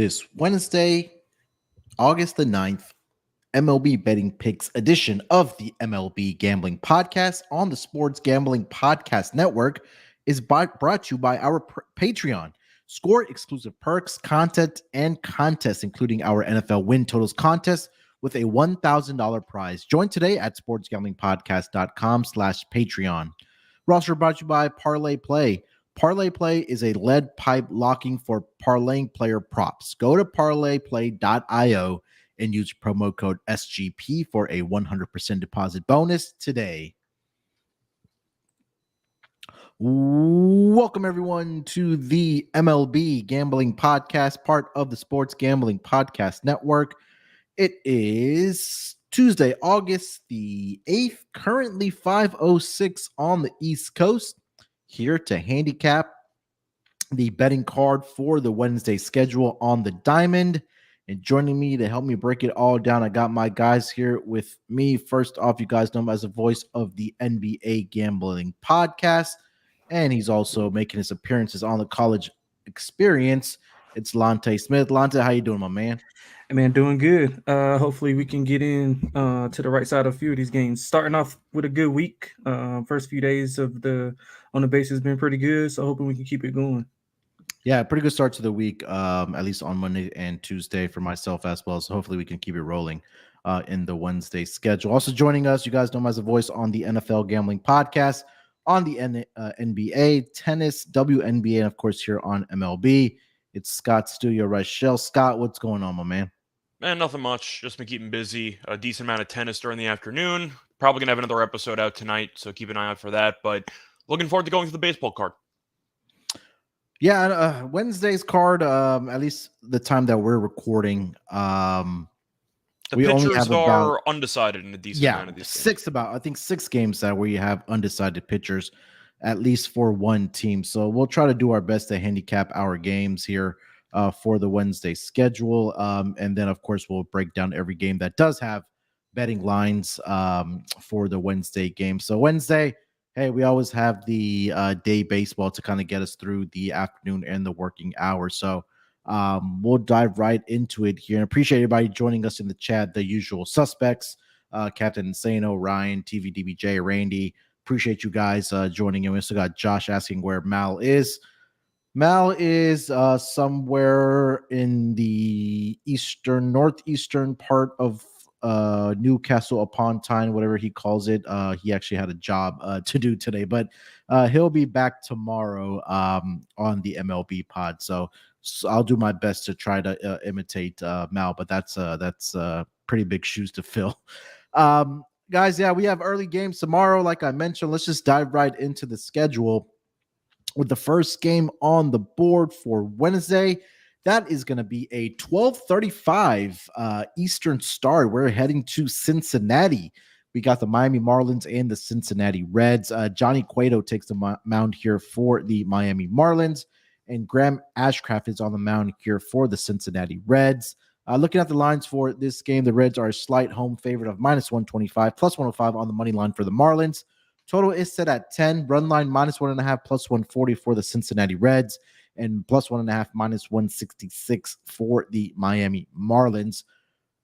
this Wednesday, August the 9th, MLB Betting Picks edition of the MLB Gambling Podcast on the Sports Gambling Podcast Network is brought to you by our Patreon. Score exclusive perks, content, and contests, including our NFL win totals contest with a $1,000 prize. Join today at sportsgamblingpodcast.com/Patreon. We're also brought to you by Parlay Play. Parlay Play is a lead pipe locking for parlaying player props. Go to parlayplay.io and use promo code SGP for a 100% deposit bonus today. Welcome, everyone, to the MLB Gambling Podcast, part of the Sports Gambling Podcast Network. It is Tuesday, August the 8th, currently 5:06 on the East Coast. Here to handicap the betting card for the Wednesday schedule on the Diamond. And joining me to help me break it all down, I got my guys here with me. First off, you guys know him as the voice of the NBA Gambling Podcast. And he's also making his appearances on the College Experience. It's Lonte Smith. Lonte, how you doing, my man? Hey, man, doing good. Hopefully we can get in to the right side of a few of these games. Starting off with a good week. First few days of on the base has been pretty good, so hoping we can keep it going. Yeah, pretty good start to the week, at least on Monday and Tuesday for myself as well. So hopefully we can keep it rolling in the Wednesday schedule. Also joining us, you guys know him as a voice on the NFL Gambling Podcast, on the NBA, tennis, WNBA, and of course here on MLB. It's Scott Studio Reichel. Scott, what's going on, my man? Man, nothing much. Just been keeping busy. A decent amount of tennis during the afternoon. Probably going to have another episode out tonight, so keep an eye out for that. But looking forward to going to the baseball card. Yeah, Wednesday's card, at least the time that we're recording, the pitchers are undecided in a decent amount of these games. I think six games that we have undecided pitchers, at least for one team. So we'll try to do our best to handicap our games here for the Wednesday schedule. And then, of course, we'll break down every game that does have betting lines for the Wednesday game. So Wednesday, hey, we always have the day baseball to kind of get us through the afternoon and the working hours. So we'll dive right into it here. And appreciate everybody joining us in the chat, the usual suspects, Captain Insano, Ryan, TVDBJ, Randy. Appreciate you guys joining in. We also got Josh asking where Mal is. Mal is somewhere in the northeastern part of Newcastle upon Tyne, whatever he calls it. He actually had a job to do today, but he'll be back tomorrow on the MLB pod. So I'll do my best to try to imitate Mal, but that's pretty big shoes to fill. Guys, yeah, we have early games tomorrow. Like I mentioned, let's just dive right into the schedule with the first game on the board for Wednesday. That is going to be a 12:35 Eastern start. We're heading to Cincinnati. We got the Miami Marlins and the Cincinnati Reds. Johnny Cueto takes the mound here for the Miami Marlins, and Graham Ashcraft is on the mound here for the Cincinnati Reds. Looking at the lines for this game, the Reds are a slight home favorite of -125, +105 on the money line for the Marlins. Total is set at 10. Run line -1.5, +140 for the Cincinnati Reds, and +1.5, -166 for the Miami Marlins.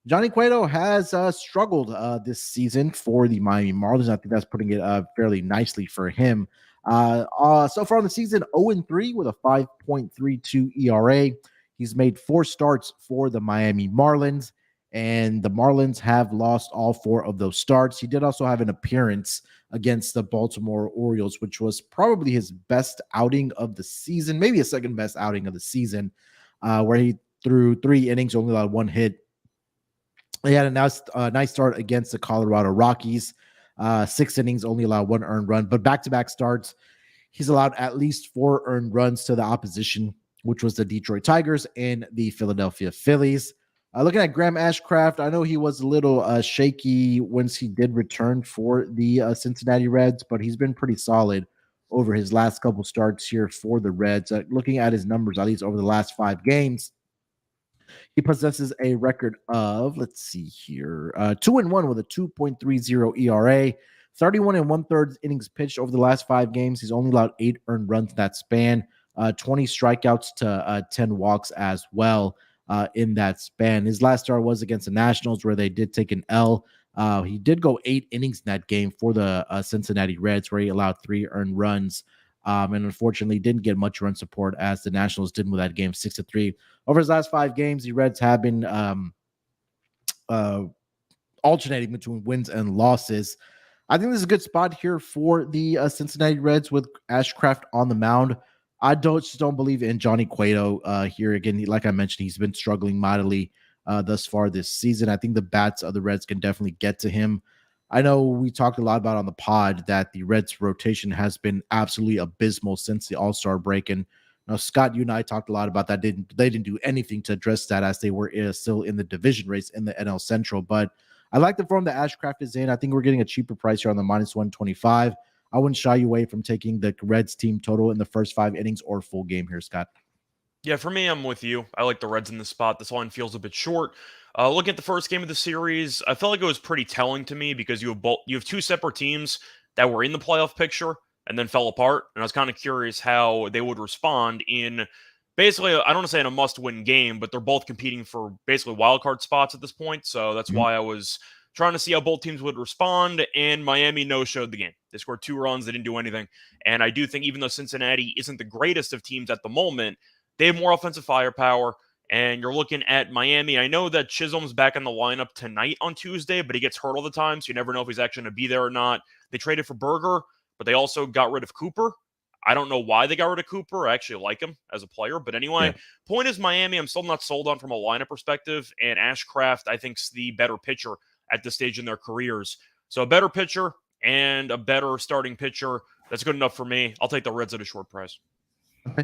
Johnny Cueto has struggled this season for the Miami Marlins. I think that's putting it fairly nicely for him. So far in the season, 0-3 with a 5.32 ERA. He's made 4 starts for the Miami Marlins, and the Marlins have lost all 4 of those starts. He did also have an appearance against the Baltimore Orioles, which was probably his best outing of the season, maybe a second best outing of the season, where he threw 3 innings, only allowed 1 hit. He had a nice start against the Colorado Rockies, 6 innings, only allowed 1 earned run, but back-to-back starts, he's allowed at least 4 earned runs to the opposition, which was the Detroit Tigers and the Philadelphia Phillies. Looking at Graham Ashcraft, I know he was a little shaky once he did return for the Cincinnati Reds, but he's been pretty solid over his last couple starts here for the Reds. Looking at his numbers, at least over the last 5 games, he possesses a record of, 2-1 with a 2.30 ERA, 31 1/3 innings pitched over the last 5 games. He's only allowed 8 earned runs in that span, 20 strikeouts to 10 walks as well. in that span. His last start was against the Nationals, where they did take an L. He did go 8 innings in that game for the Cincinnati Reds, where he allowed 3 earned runs. And unfortunately didn't get much run support as the Nationals did with that game 6-3. Over his last 5 games, the Reds have been alternating between wins and losses. I think this is a good spot here for the Cincinnati Reds with Ashcraft on the mound. I just don't believe in Johnny Cueto here. Again, like I mentioned, he's been struggling mightily thus far this season. I think the bats of the Reds can definitely get to him. I know we talked a lot about on the pod that the Reds rotation has been absolutely abysmal since the All-Star break. And Scott, you and I talked a lot about that. They didn't do anything to address that as they were still in the division race in the NL Central. But I like the form that Ashcraft is in. I think we're getting a cheaper price here on the -125. I wouldn't shy away from taking the Reds team total in the first 5 innings or full game here, Scott. Yeah, for me, I'm with you. I like the Reds in this spot. This line feels a bit short. Looking at the first game of the series, I felt like it was pretty telling to me because you have 2 separate teams that were in the playoff picture and then fell apart. And I was kind of curious how they would respond in basically, I don't want to say in a must-win game, but they're both competing for basically wildcard spots at this point. So that's why I was trying to see how both teams would respond. And Miami no-showed the game. They scored 2 runs. They didn't do anything. And I do think even though Cincinnati isn't the greatest of teams at the moment, they have more offensive firepower. And you're looking at Miami. I know that Chisholm's back in the lineup tonight on Tuesday, but he gets hurt all the time, so you never know if he's actually going to be there or not. They traded for Berger, but they also got rid of Cooper. I don't know why they got rid of Cooper. I actually like him as a player. But anyway, Point is Miami, I'm still not sold on from a lineup perspective. And Ashcraft, I think, is the better pitcher at this stage in their careers. So a better pitcher and a better starting pitcher, that's good enough for me. I'll take the Reds at a short price. Okay.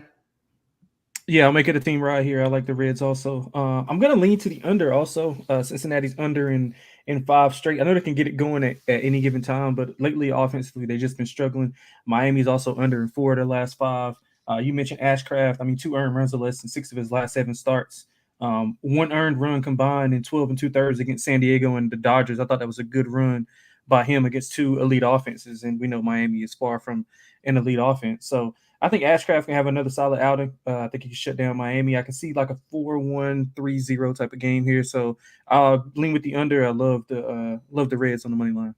Yeah, I'll make it a theme right here. I like the Reds also. I'm going to lean to the under also. Cincinnati's under in 5 straight. I know they can get it going at any given time, but lately offensively, they've just been struggling. Miami's also under in 4 of their last 5. You mentioned Ashcraft. I mean, 2 earned runs or less in 6 of his last 7 starts. 1 earned run combined in 12 2/3 against San Diego and the Dodgers. I thought that was a good run by him against 2 elite offenses, and we know Miami is far from an elite offense. So I think Ashcraft can have another solid outing. I think he can shut down Miami. I can see like a 4-1, 3-0 type of game here. So I'll lean with the under. I love the Reds on the money line.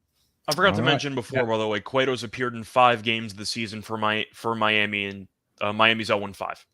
I forgot to mention before, by the way, Cueto's appeared in 5 games this season for Miami, and Miami's 0-5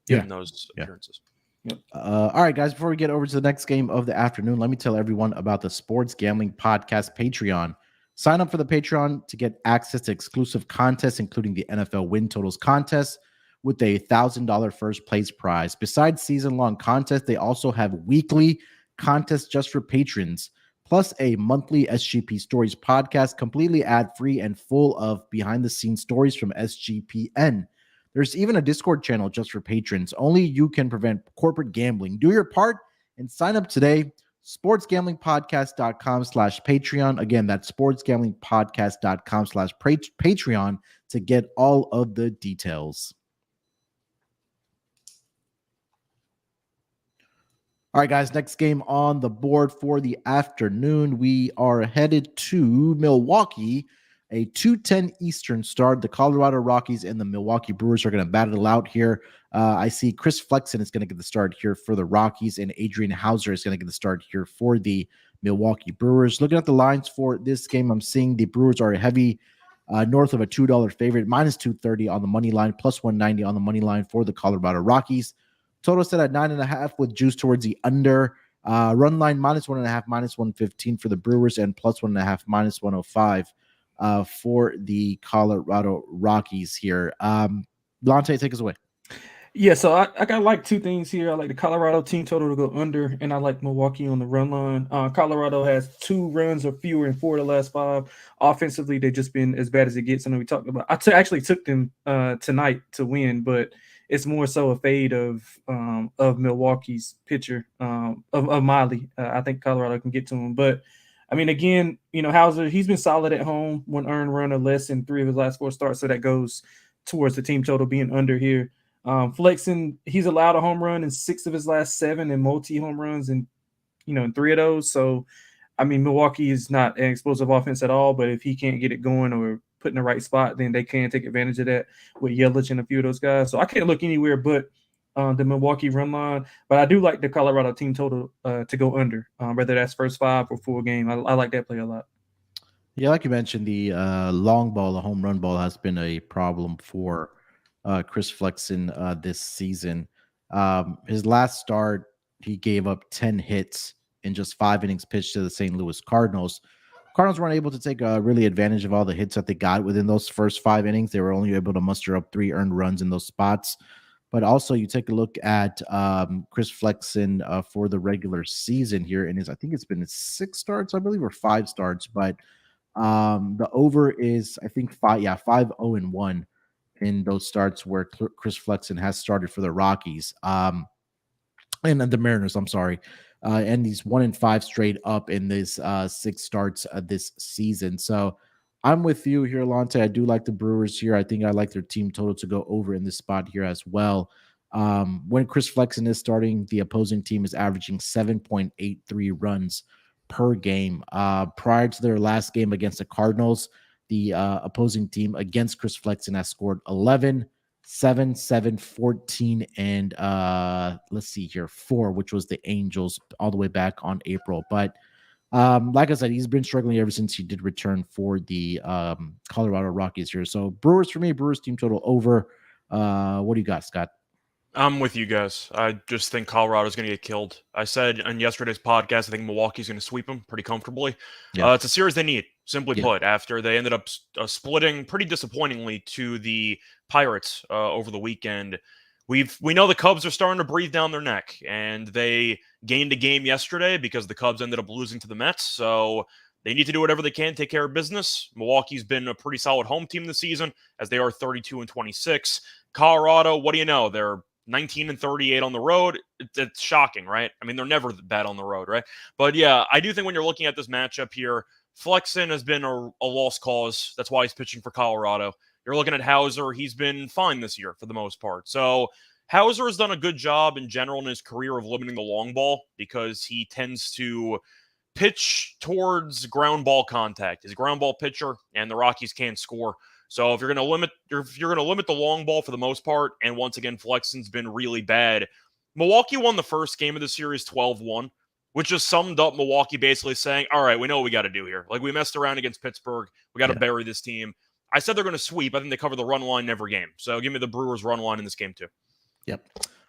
in those appearances. Yep. All right, guys, before we get over to the next game of the afternoon, let me tell everyone about the Sports Gambling Podcast Patreon. Sign up for the Patreon to get access to exclusive contests, including the NFL Win Totals contest with a $1,000 first place prize. Besides season-long contests, they also have weekly contests just for patrons, plus a monthly SGP Stories podcast, completely ad-free and full of behind-the-scenes stories from SGPN. There's even a Discord channel just for patrons. Only you can prevent corporate gambling. Do your part and sign up today. sportsgamblingpodcast.com/Patreon. Again, that's sportsgamblingpodcast.com/Patreon to get all of the details. All right, guys, next game on the board for the afternoon. We are headed to Milwaukee, a 2:10 Eastern start. The Colorado Rockies and the Milwaukee Brewers are going to battle it out here. I see Chris Flexen is going to get the start here for the Rockies, and Adrian Hauser is going to get the start here for the Milwaukee Brewers. Looking at the lines for this game, I'm seeing the Brewers are a heavy north of a $2 favorite, -230 on the money line, +190 on the money line for the Colorado Rockies. Total set at 9.5 with juice towards the under. Run line -1.5, -115 for the Brewers, and +1.5, -105 for the Colorado Rockies here. Lonte, take us away. Yeah, so I got like 2 things here. I like the Colorado team total to go under, and I like Milwaukee on the run line. Colorado has 2 runs or fewer in 4 of the last 5. Offensively, they've just been as bad as it gets. I know we talked about. I actually took them tonight to win, but it's more so a fade of Milwaukee's pitcher of Miley. I think Colorado can get to him, but I mean, again, Hauser, he's been solid at home, 1 earned run or less in 3 of his last 4 starts, so that goes towards the team total being under here. Flexen, he's allowed a home run in 6 of his last 7 and multi-home runs in 3 of those. So, I mean, Milwaukee is not an explosive offense at all, but if he can't get it going or put in the right spot, then they can take advantage of that with Yelich and a few of those guys. So I can't look anywhere but the Milwaukee run line, but I do like the Colorado team total to go under, whether that's first 5 or full game. I like that play a lot. Yeah, like you mentioned, the long ball, the home run ball has been a problem for Chris Flexen this season. His last start, he gave up 10 hits in just 5 innings pitched to the St. Louis Cardinals. Cardinals weren't able to take really advantage of all the hits that they got within those first 5 innings. They were only able to muster up 3 earned runs in those spots. But also, you take a look at Chris Flexen for the regular season here, and I think it's been 6 starts, I believe, or 5 starts. But the over is, I think, 5-0-1 in those starts where Chris Flexen has started for the Rockies. And the Mariners, I'm sorry. And he's 1-5 straight up in this 6 starts this season. So I'm with you here, Lonte. I do like the Brewers here. I think I like their team total to go over in this spot here as well. When Chris Flexen is starting, the opposing team is averaging 7.83 runs per game. Prior to their last game against the Cardinals, the opposing team against Chris Flexen has scored 11, 7, 7, 14, and let's see here, 4, which was the Angels all the way back on April. But like I said, he's been struggling ever since he did return for the Colorado Rockies here. So Brewers for me, Brewers team total over. What do you got, Scott? I'm with you guys. I just think Colorado's going to get killed. I said on yesterday's podcast, I think Milwaukee's going to sweep them pretty comfortably. Yeah. It's a series they need, simply put, after they ended up splitting pretty disappointingly to the Pirates over the weekend. We know the Cubs are starting to breathe down their neck, and they gained a game yesterday because the Cubs ended up losing to the Mets. So they need to do whatever they can to take care of business. Milwaukee's been a pretty solid home team this season, as they are 32-26. Colorado, what do you know? They're 19-38 on the road. It's shocking, right? I mean, they're never bad on the road, right? But yeah, I do think when you're looking at this matchup here, Flexen has been a lost cause. That's why he's pitching for Colorado. You're looking at Hauser. He's been fine this year for the most part. So Hauser has done a good job in general in his career of limiting the long ball because he tends to pitch towards ground ball contact. He's a ground ball pitcher, and the Rockies can't score. So if you're going to limit the long ball for the most part, and once again, Flexen's been really bad. Milwaukee won the first game of the series 12-1, which just summed up Milwaukee basically saying, all right, we know what we got to do here. Like, we messed around against Pittsburgh. We got to bury this team. I said they're going to sweep. I think they cover the run line in every game. So give me the Brewers run line in this game too. Yep.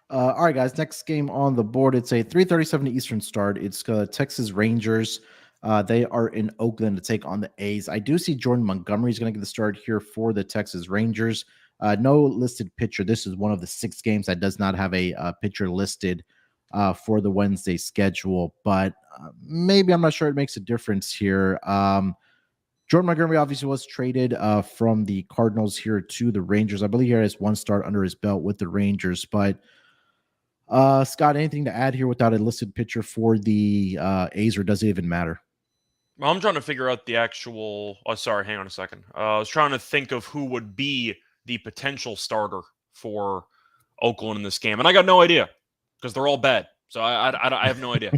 All right, guys. Next game on the board. It's a 3:37 Eastern start. It's Texas Rangers. They are in Oakland to take on the A's. I do see Jordan Montgomery is going to get the start here for the Texas Rangers. No listed pitcher. This is one of the 6 games that does not have a pitcher listed for the Wednesday schedule, but maybe I'm not sure it makes a difference here. Jordan Montgomery obviously was traded from the Cardinals here to the Rangers. I believe he has 1 start under his belt with the Rangers, but Scott, anything to add here without a listed pitcher for the A's, or does it even matter? I'm trying to figure out the actual. Oh, sorry. Hang on a second. I was trying to think of who would be the potential starter for Oakland in this game, and I got no idea because they're all bad. So I have no idea.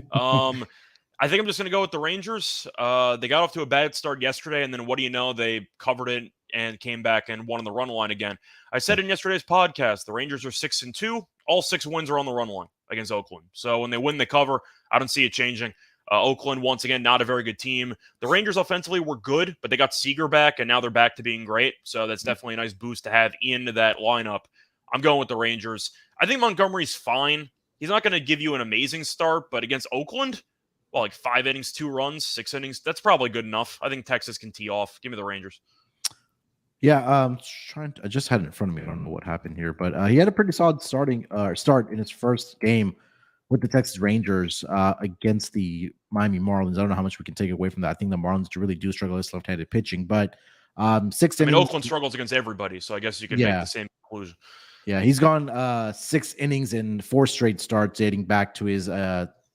I think I'm just going to go with the Rangers. They got off to a bad start yesterday, and then what do you know? They covered it and came back and won on the run line again. I said in yesterday's podcast, the Rangers are 6-2. All 6 wins are on the run line against Oakland. So when they win, they cover. I don't see it changing. Oakland, once again, not a very good team. The Rangers offensively were good, but they got Seager back, and now they're back to being great. So that's definitely a nice boost to have into that lineup. I'm going with the Rangers. I think Montgomery's fine. He's not going to give you an amazing start, but against Oakland, well, like 5 innings, 2 runs, 6 innings, that's probably good enough. I think Texas can tee off. Give me the Rangers. Yeah, I just had it in front of me. I don't know what happened here, but he had a pretty solid start in his first game with the Texas Rangers against the Miami Marlins. I don't know how much we can take away from that. I think the Marlins really do struggle with left-handed pitching, but 6 innings. I mean, Oakland struggles against everybody, so I guess you could make the same conclusion. Yeah, he's gone 6 innings in 4 straight starts dating back to his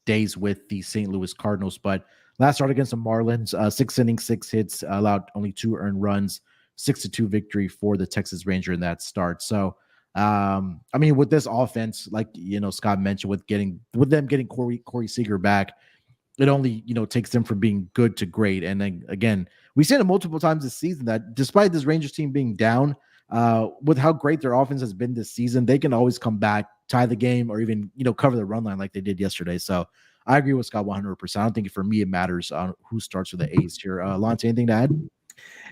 days with the St. Louis Cardinals. But last start against the Marlins, 6 innings, 6 hits, allowed only 2 earned runs, 6-2 victory for the Texas Ranger in that start. So, I mean, with this offense, like, Scott mentioned, with them getting Corey Seager back, it only, takes them from being good to great. And then again, we've seen it multiple times this season that despite this Rangers team being down, with how great their offense has been this season, they can always come back tie the game or even, cover the run line like they did yesterday. So I agree with Scott 100%. I don't think for me it matters who starts with the A's here. Lonte, anything to add?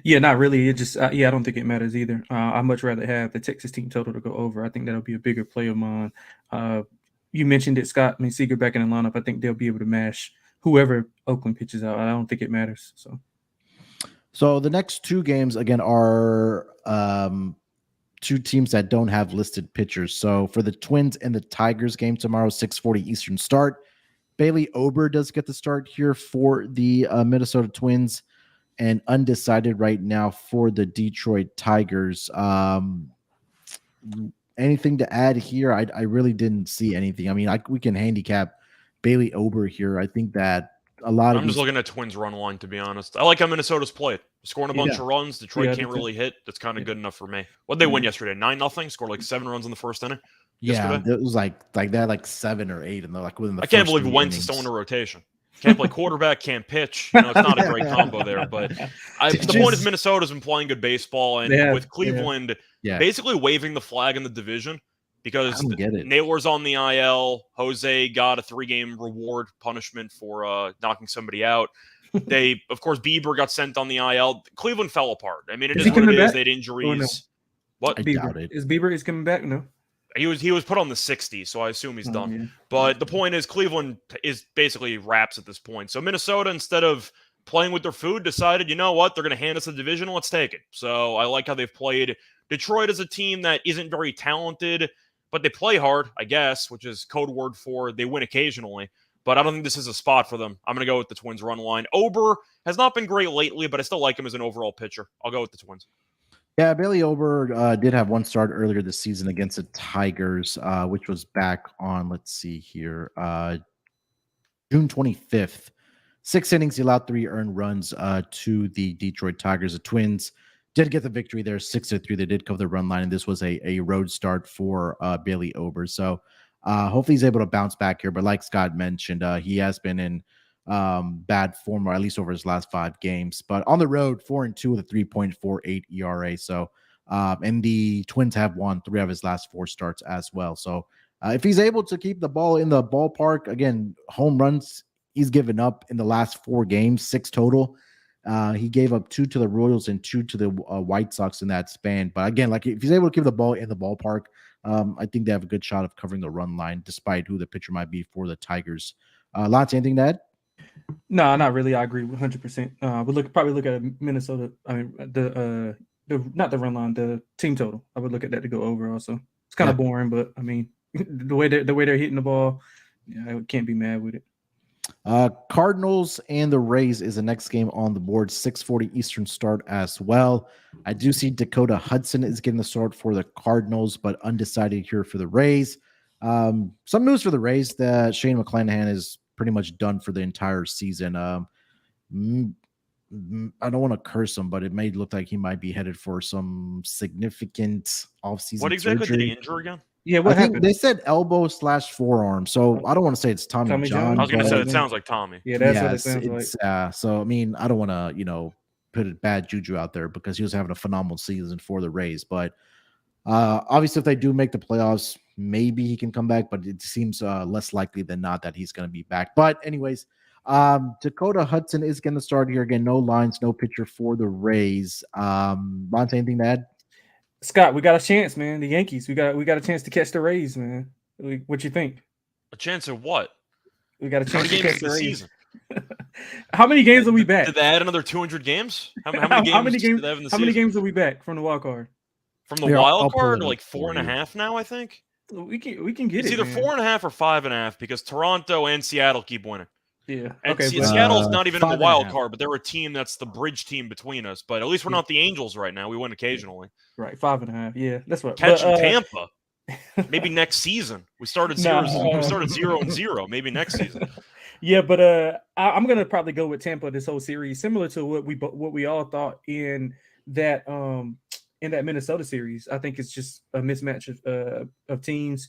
Yeah, not really. It just, I don't think it matters either. I'd much rather have the Texas team total to go over. I think that'll be a bigger play of mine. You mentioned it, Scott. I mean, Seager back in the lineup. I think they'll be able to mash whoever Oakland pitches out. I don't think it matters. So the next two games, again, are two teams that don't have listed pitchers. So for the Twins and the Tigers game tomorrow, 6:40 Eastern start, Bailey Ober does get the start here for the Minnesota Twins, and undecided right now for the Detroit Tigers. Anything to add here? I really didn't see anything. I mean, we can handicap Bailey Ober here. I think that I'm just looking at Twins run line, to be honest. I like how Minnesota's played. Scoring a bunch of runs. Detroit can't really hit. That's kind of good enough for me. What'd they win yesterday? 9-0? Scored like 7 runs in the first inning? Yeah, yesterday? It was like they had like 7 or 8, and they're like within the I can't believe Wentz is still in a rotation. Can't play quarterback, can't pitch. It's not a great combo there. But the point is Minnesota's been playing good baseball, and with Cleveland basically waving the flag in the division because Naylor's on the IL. Jose got a 3-game reward punishment for knocking somebody out. Of course, Bieber got sent on the IL. Cleveland fell apart. I mean, it is what it is. They had injuries. No? What? I doubt it. Is Bieber coming back? No. He was put on the 60, so I assume he's done. Yeah. But the point is, Cleveland is basically wraps at this point. So Minnesota, instead of playing with their food, decided, you know what, they're going to hand us the division. Let's take it. So I like how they've played. Detroit is a team that isn't very talented, but they play hard, I guess, which is code word for they win occasionally. But I don't think this is a spot for them. I'm going to go with the Twins run line. Ober has not been great lately, but I still like him as an overall pitcher. I'll go with the Twins. Yeah, Bailey Ober did have one start earlier this season against the Tigers, which was back on, let's see here, June 25th. 6 innings, he allowed 3 earned runs to the Detroit Tigers. The Twins did get the victory there, 6-3. They did cover the run line, and this was a road start for Bailey Ober. So hopefully he's able to bounce back here. But like Scott mentioned, he has been in bad form, or at least over his last 5 games. But on the road, 4-2 with a 3.48 ERA. So, and the Twins have won 3 of his last 4 starts as well. So, if he's able to keep the ball in the ballpark, again, home runs he's given up in the last 4 games, 6 total. He gave up 2 to the Royals and 2 to the White Sox in that span. But again, like if he's able to keep the ball in the ballpark, I think they have a good shot of covering the run line, despite who the pitcher might be for the Tigers. Lonte, anything to add? No, not really. I agree 100%. We probably look at Minnesota. I mean, the not the run line, the team total. I would look at that to go over. Also, it's kind of boring, but I mean, the way they're hitting the ball, I can't be mad with it. Cardinals and the Rays is the next game on the board. 6:40 Eastern start as well. I do see Dakota Hudson is getting the start for the Cardinals, but undecided here for the Rays. Some news for the Rays that Shane McClanahan is pretty much done for the entire season. I don't want to curse him, but it may look like he might be headed for some significant offseason. What exactly surgery. did he injure again? Yeah, what happened? They said elbow/forearm. So I don't want to say it's Tommy John. I was going to say it sounds like Tommy. Yeah, that's what it sounds like. So I mean, I don't want to put a bad juju out there because he was having a phenomenal season for the Rays. But obviously, if they do make the playoffs, maybe he can come back. But it seems less likely than not that he's going to be back. But anyways, Dakota Hudson is going to start here again. No lines, no pitcher for the Rays. Lonte, anything to add? Scott, we got a chance, man. The Yankees, we got a chance to catch the Rays, man. What you think? A chance of what? We got a chance to catch the Rays. How many games are we back? Did they add another 200 games? How many games did they have in the season? How many games are we back from the wild card? From the wild card, like 4.5 now, I think. We can get it's it. It's either 4.5 or 5.5 because Toronto and Seattle keep winning. Yeah. And Seattle's not even in the wild card, but they're a team that's the bridge team between us. But at least we're not the Angels right now. We win occasionally. Right, 5.5. Yeah, that's what. Catching Tampa. Maybe next season. We started 0-0. Maybe next season. Yeah, but I'm gonna probably go with Tampa this whole series, similar to what we all thought in that Minnesota series. I think it's just a mismatch of teams.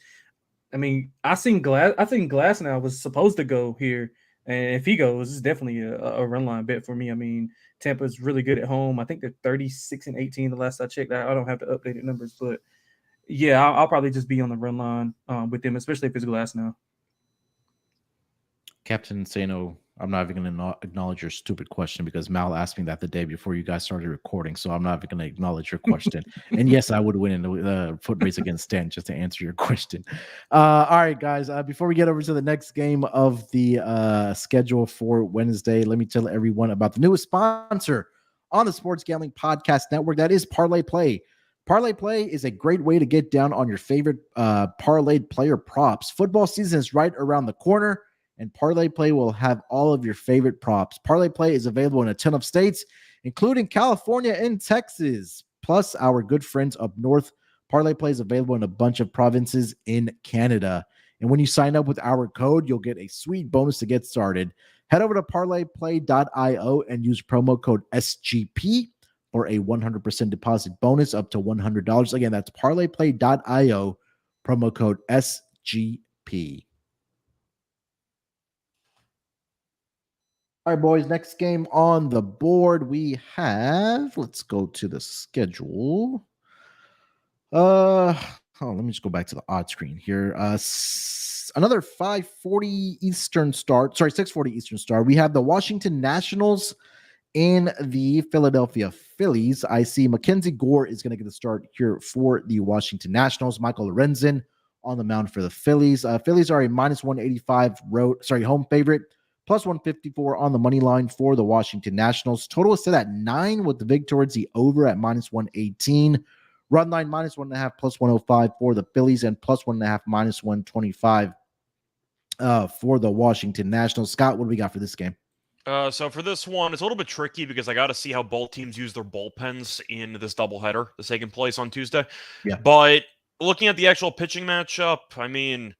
I mean, I think Glasnow was supposed to go here. And if he goes, it's definitely a run line bet for me. I mean, Tampa's really good at home. I think they're 36-18 the last I checked. I don't have the updated numbers, but Yeah, I'll probably just be on the run line with them, especially if it's glass now. Captain Sano, I'm not even going to acknowledge your stupid question because Mal asked me that the day before you guys started recording. So I'm not even going to acknowledge your question. And yes, I would win in the foot race against Stan, just to answer your question. All right, guys, before we get over to the next game of the schedule for Wednesday, let me tell everyone about the newest sponsor on the Sports Gambling Podcast Network. That is Parlay Play. Parlay Play is a great way to get down on your favorite parlayed player props. Football season is right around the corner, and Parlay Play will have all of your favorite props. Parlay Play is available in a ton of states, including California and Texas, plus our good friends up north. Parlay Play is available in a bunch of provinces in Canada. And when you sign up with our code, you'll get a sweet bonus to get started. Head over to parlayplay.io and use promo code SGP for a 100% deposit bonus up to $100. Again, that's parlayplay.io, promo code SGP. All right, boys, next game on the board we have, let's go to the schedule. Let me just go back to the odd screen here. Another 5:40 Eastern start. Sorry, 6:40 Eastern start. We have the Washington Nationals and the Philadelphia Phillies. I see Mackenzie Gore is going to get the start here for the Washington Nationals. Michael Lorenzen on the mound for the Phillies. Phillies are a -185 home favorite, plus 154 on the money line for the Washington Nationals. Total is set at 9 with the vig towards the over at -118. Run line -1.5 plus 105 for the Phillies and plus 1.5 -125 for the Washington Nationals. Scott, what do we got for this game? So for this one, it's a little bit tricky because I got to see how both teams use their bullpens in this doubleheader that's taking place on Tuesday. Yeah. But looking at the actual pitching matchup, I mean,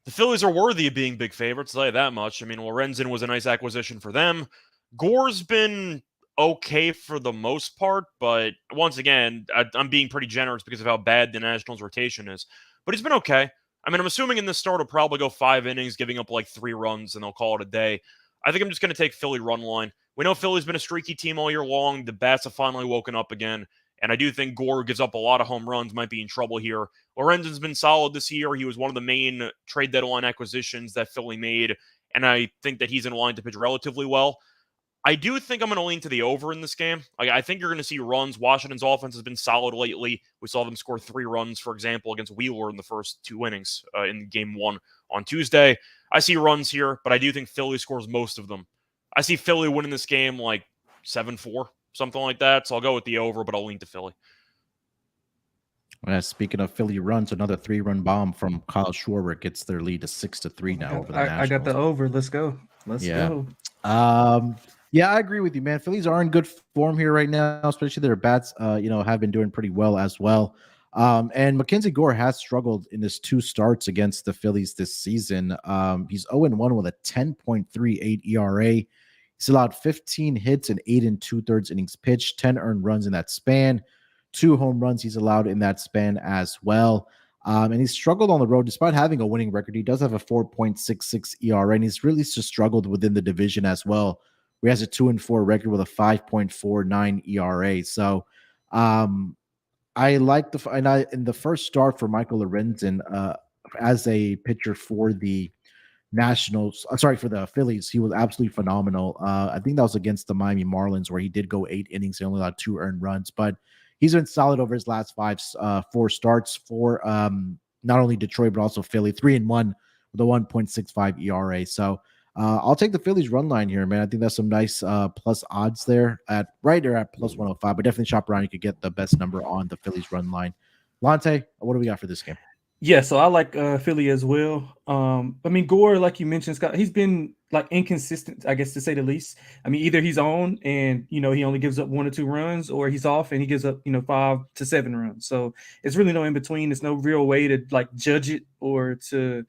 the Phillies are worthy of being big favorites, I'll tell you that much. I mean, Lorenzen was a nice acquisition for them. Gore's been okay for the most part, but once again, I'm being pretty generous because of how bad the Nationals' rotation is. But he's been okay. I mean, I'm assuming in this start he'll probably go 5 innings, giving up like 3 runs, and they'll call it a day. I think I'm just going to take Philly run line. We know Philly's been a streaky team all year long. The bats have finally woken up again. And I do think Gore gives up a lot of home runs, might be in trouble here. Lorenzen's been solid this year. He was one of the main trade deadline acquisitions that Philly made. And I think that he's in line to pitch relatively well. I do think I'm going to lean to the over in this game. I think you're going to see runs. Washington's offense has been solid lately. We saw them score 3 runs, for example, against Wheeler in the first 2 innings in game 1 on Tuesday. I see runs here, but I do think Philly scores most of them. I see Philly winning this game like 7-4, something like that. So I'll go with the over, but I'll lean to Philly. Speaking of Philly runs, another 3-run bomb from Kyle Schwarber gets their lead to 6-3 now over the Nationals. I got the over. Let's go. Let's go. Yeah, I agree with you, man. Phillies are in good form here right now, especially their bats, have been doing pretty well as well. And Mackenzie Gore has struggled in his 2 starts against the Phillies this season. He's 0-1 with a 10.38 ERA. He's allowed 15 hits and 8 2/3 innings pitched, 10 earned runs in that span, 2 home runs he's allowed in that span as well. And he's struggled on the road despite having a winning record. He does have a 4.66 ERA, and he's really just struggled within the division as well. He has a 2-4 record with a 5.49 ERA. So I like in the first start for Michael Lorenzen as a pitcher for the Nationals. For the Phillies, he was absolutely phenomenal. I think that was against the Miami Marlins where he did go 8 innings and only allowed 2 earned runs, but he's been solid over his last 4 starts for not only Detroit but also Philly. 3-1 with a 1.65 ERA. So I'll take the Phillies run line here, man. I think that's some nice plus odds there at plus 105, but definitely shop around. You could get the best number on the Phillies run line. Lonte, what do we got for this game? Yeah, so I like Philly as well. I mean, Gore, like you mentioned, Scott, he's been like inconsistent, I guess, to say the least. I mean, either he's on and, he only gives up 1 or 2 runs, or he's off and he gives up, 5 to 7 runs. So it's really no in between. There's no real way to like judge it or to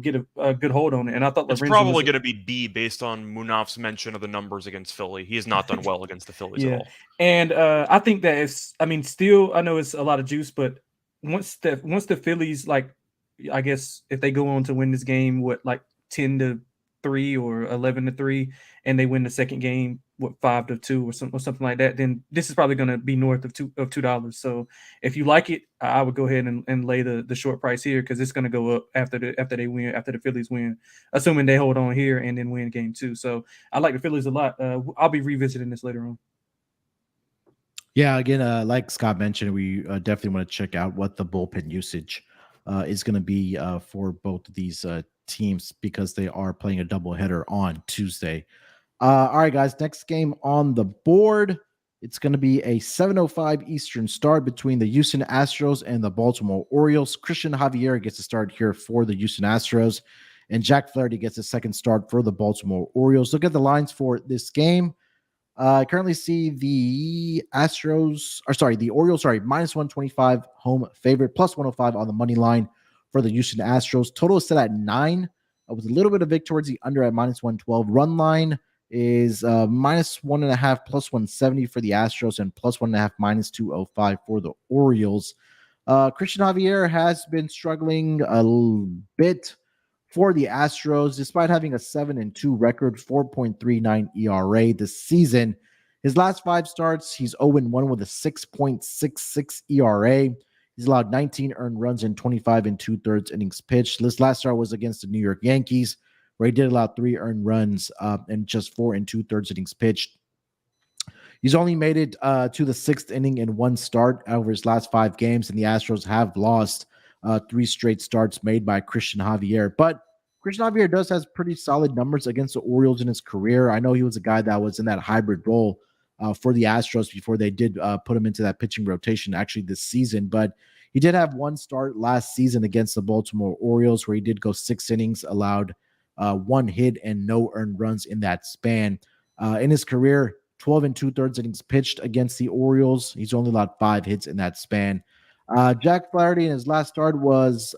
get a good hold on it. And I thought it's probably going to be B based on Munaf's mention of the numbers against Philly. He has not done well against the Phillies at all. And I think that still, I know it's a lot of juice, but once the Phillies, like, I guess if they go on to win this game, 10-3 or 11-3, and they win the second game, 5-2 or something like that, then this is probably going to be north of $2. So if you like it, I would go ahead and lay the short price here, because it's going to go up after the Phillies win, assuming they hold on here and then win game 2. So I like the Phillies a lot. I'll be revisiting this later on. Yeah, again, like Scott mentioned, we definitely want to check out what the bullpen usage is going to be for both of these teams, because they are playing a doubleheader on Tuesday. All right, guys, next game on the board. It's going to be a 7:05 Eastern start between the Houston Astros and the Baltimore Orioles. Christian Javier gets a start here for the Houston Astros, and Jack Flaherty gets a second start for the Baltimore Orioles. Look at the lines for this game. I currently see the Orioles, minus 125 home favorite, plus 105 on the money line for the Houston Astros. Total is set at 9, with a little bit of VIG towards the under at minus 112. Run line is minus 1.5, plus 170 for the Astros, and plus 1.5, minus 205 for the Orioles. Christian Javier has been struggling a bit for the Astros, despite having a 7-2 record, 4.39 ERA this season. His last 5 starts, he's 0-1 with a 6.66 ERA. He's allowed 19 earned runs in 25 2/3 innings pitched. This last start was against the New York Yankees, where he did allow 3 earned runs and just 4 2/3 innings pitched. He's only made it to the 6th inning in 1 start over his last 5 games, and the Astros have lost 3 straight starts made by Christian Javier. But Christian Javier does has pretty solid numbers against the Orioles in his career. I know he was a guy that was in that hybrid role for the Astros before they did put him into that pitching rotation actually this season. But he did have 1 start last season against the Baltimore Orioles, where he did go 6 innings, allowed 1 hit and no earned runs in that span. In his career, 12 2/3 innings pitched against the Orioles. He's only allowed 5 hits in that span. Jack Flaherty in his last start was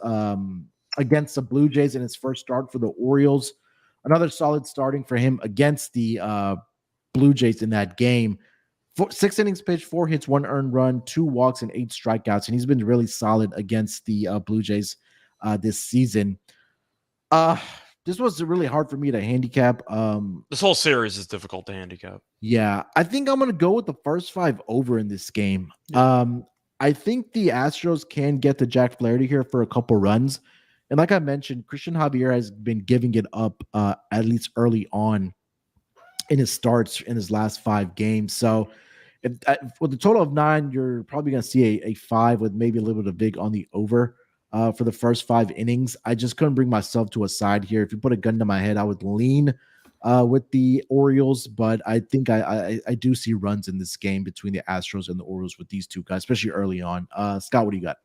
against the Blue Jays in his first start for the Orioles. Another solid starting for him against the Blue Jays in that game. 6 innings pitched, 4 hits, 1 earned run, 2 walks, and 8 strikeouts. And he's been really solid against the Blue Jays this season. This was really hard for me to handicap. This whole series is difficult to handicap. Yeah, I think I'm going to go with the first 5 over in this game. I think the Astros can get to Jack Flaherty here for a couple runs. And like I mentioned, Christian Javier has been giving it up at least early on in his starts in his last 5 games. So with a total of 9, you're probably going to see a 5 with maybe a little bit of VIG on the over for the first 5 innings. I just couldn't bring myself to a side here. If you put a gun to my head, I would lean with the Orioles, but I think I do see runs in this game between the Astros and the Orioles with these two guys, especially early on. Scott, what do you got?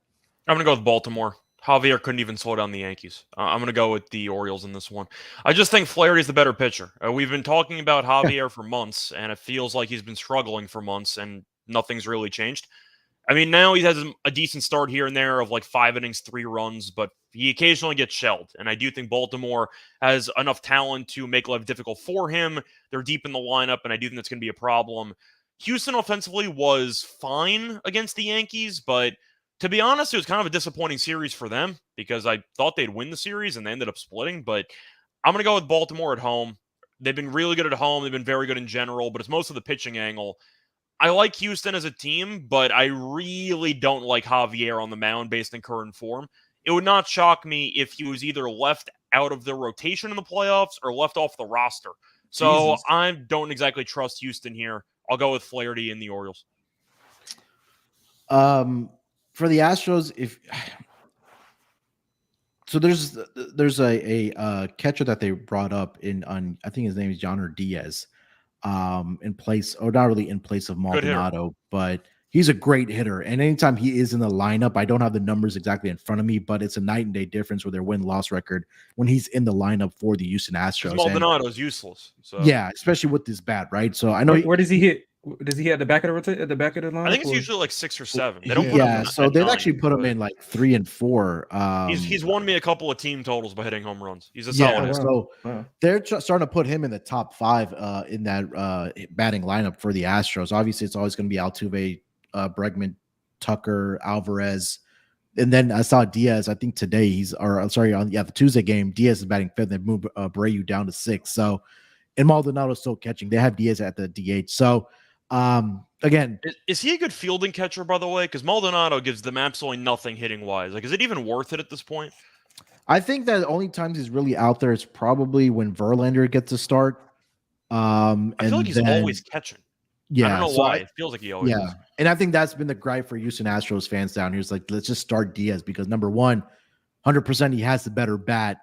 I'm going to go with Baltimore. Javier couldn't even slow down the Yankees. I'm going to go with the Orioles in this one. I just think Flaherty's the better pitcher. We've been talking about Javier for months, and it feels like he's been struggling for months, and nothing's really changed. I mean, now he has a decent start here and there of like 5 innings, 3 runs, but he occasionally gets shelled. And I do think Baltimore has enough talent to make life difficult for him. They're deep in the lineup, and I do think that's going to be a problem. Houston offensively was fine against the Yankees, but to be honest, it was kind of a disappointing series for them because I thought they'd win the series and they ended up splitting. But I'm going to go with Baltimore at home. They've been really good at home. They've been very good in general, but it's most of the pitching angle. I like Houston as a team, but I really don't like Javier on the mound based on current form. It would not shock me if he was either left out of the rotation in the playoffs or left off the roster. So Jesus. I don't exactly trust Houston here. I'll go with Flaherty and the Orioles. For the Astros, there's a catcher that they brought up on I think his name is Yonder Diaz. In place, or not really in place of Maldonado, but he's a great hitter. And anytime he is in the lineup, I don't have the numbers exactly in front of me, but it's a night and day difference with their win-loss record when he's in the lineup for the Houston Astros. Maldonado's useless. So. Yeah, especially with this bat, right? So I know where does he hit? Does he hit at the back of the back of the line? I think it's usually like 6 or 7. They don't put him so they've actually put him in like 3 and 4. He's won me a couple of team totals by hitting home runs. He's a solid. So they're starting to put him in the top 5 in that batting lineup for the Astros. Obviously, it's always going to be Altuve, Bregman, Tucker, Alvarez, and then I saw Diaz. I think today on the Tuesday game, Diaz is batting 5th. They moved Abreu down to 6th. So and Maldonado's still catching. They have Diaz at the DH. So, again, is he a good fielding catcher, by the way? Because Maldonado gives them absolutely nothing hitting wise. Like, is it even worth it at this point? I think that the only times he's really out there is probably when Verlander gets a start. I feel like he's always catching. Yeah, I don't know why. It feels like he always is. And I think that's been the gripe for Houston Astros fans down here. It's like, let's just start Diaz because number one, 100% he has the better bat.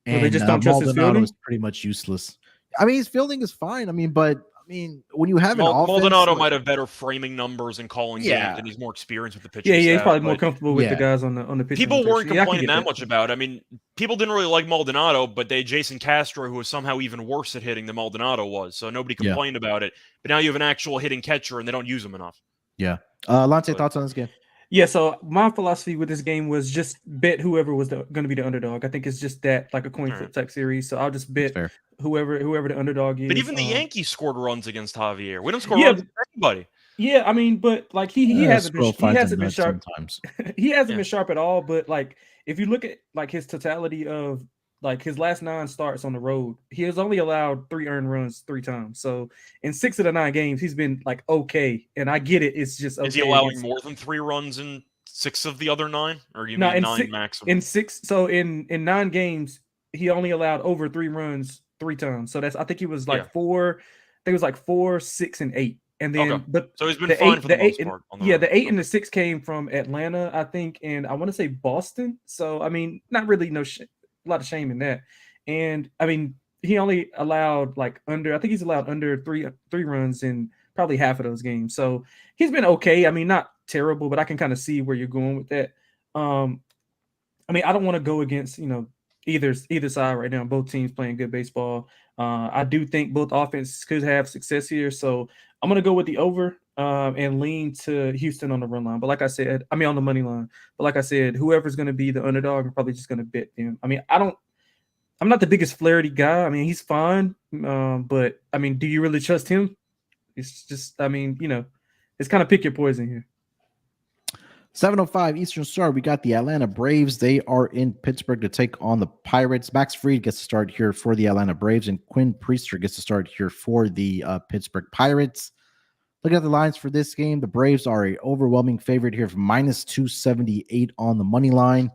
And they just don't trust his Maldonado fielding? is pretty much useless. I mean, his fielding is fine. When you have an offense, Maldonado might have better framing numbers and calling games, and he's more experienced with the pitching. Yeah, he's probably more comfortable with the guys on the pitching. People weren't complaining that much about it. I mean, people didn't really like Maldonado, but Jason Castro, who was somehow even worse at hitting than Maldonado was, so nobody complained about it. But now you have an actual hitting catcher, and they don't use him enough. Yeah. Lonte, thoughts on this game? Yeah, so my philosophy with this game was just bet whoever was going to be the underdog. I think it's just that, like a coin flip type series. So I'll just bet whoever the underdog is. But even the Yankees scored runs against Javier. We don't score runs against anybody. Yeah, I mean, but like he hasn't been sharp. Sometimes. He hasn't been sharp at all. But like if you look at like his totality of like his last 9 starts on the road, he has only allowed 3 earned runs 3 times. So in 6 of the 9 games, he's been like okay. And I get it. It's just okay. Is he allowing more than 3 runs in 6 of the other 9? Or you mean 9 maximum? In 6, so in 9 games, he only allowed over 3 runs 3 times. So that's I think he was like 4. I think it was like 4, 6, and 8. And then so he's been fine for the most part. The 8 and the 6 came from Atlanta, I think, and I want to say Boston. So I mean, not really a lot of shame in that. And I mean, he only allowed I think he's allowed under 3 runs in probably half of those games. So he's been okay. I mean, not terrible, but I can kind of see where you're going with that. I mean, I don't want to go against, either side right now. Both teams playing good baseball. I do think both offenses could have success here. So I'm going to go with the over and lean to Houston on the run line. But like I said, on the money line. But like I said, whoever's going to be the underdog, I'm probably just going to bet them. I mean, I'm not the biggest Flaherty guy. I mean, he's fine. But I mean, do you really trust him? It's just, it's kind of pick your poison here. 7:05 Eastern Star. We got the Atlanta Braves. They are in Pittsburgh to take on the Pirates. Max Fried gets to start here for the Atlanta Braves, and Quinn Priester gets to start here for the Pittsburgh Pirates. Looking at the lines for this game, the Braves are an overwhelming favorite here from -278 on the money line,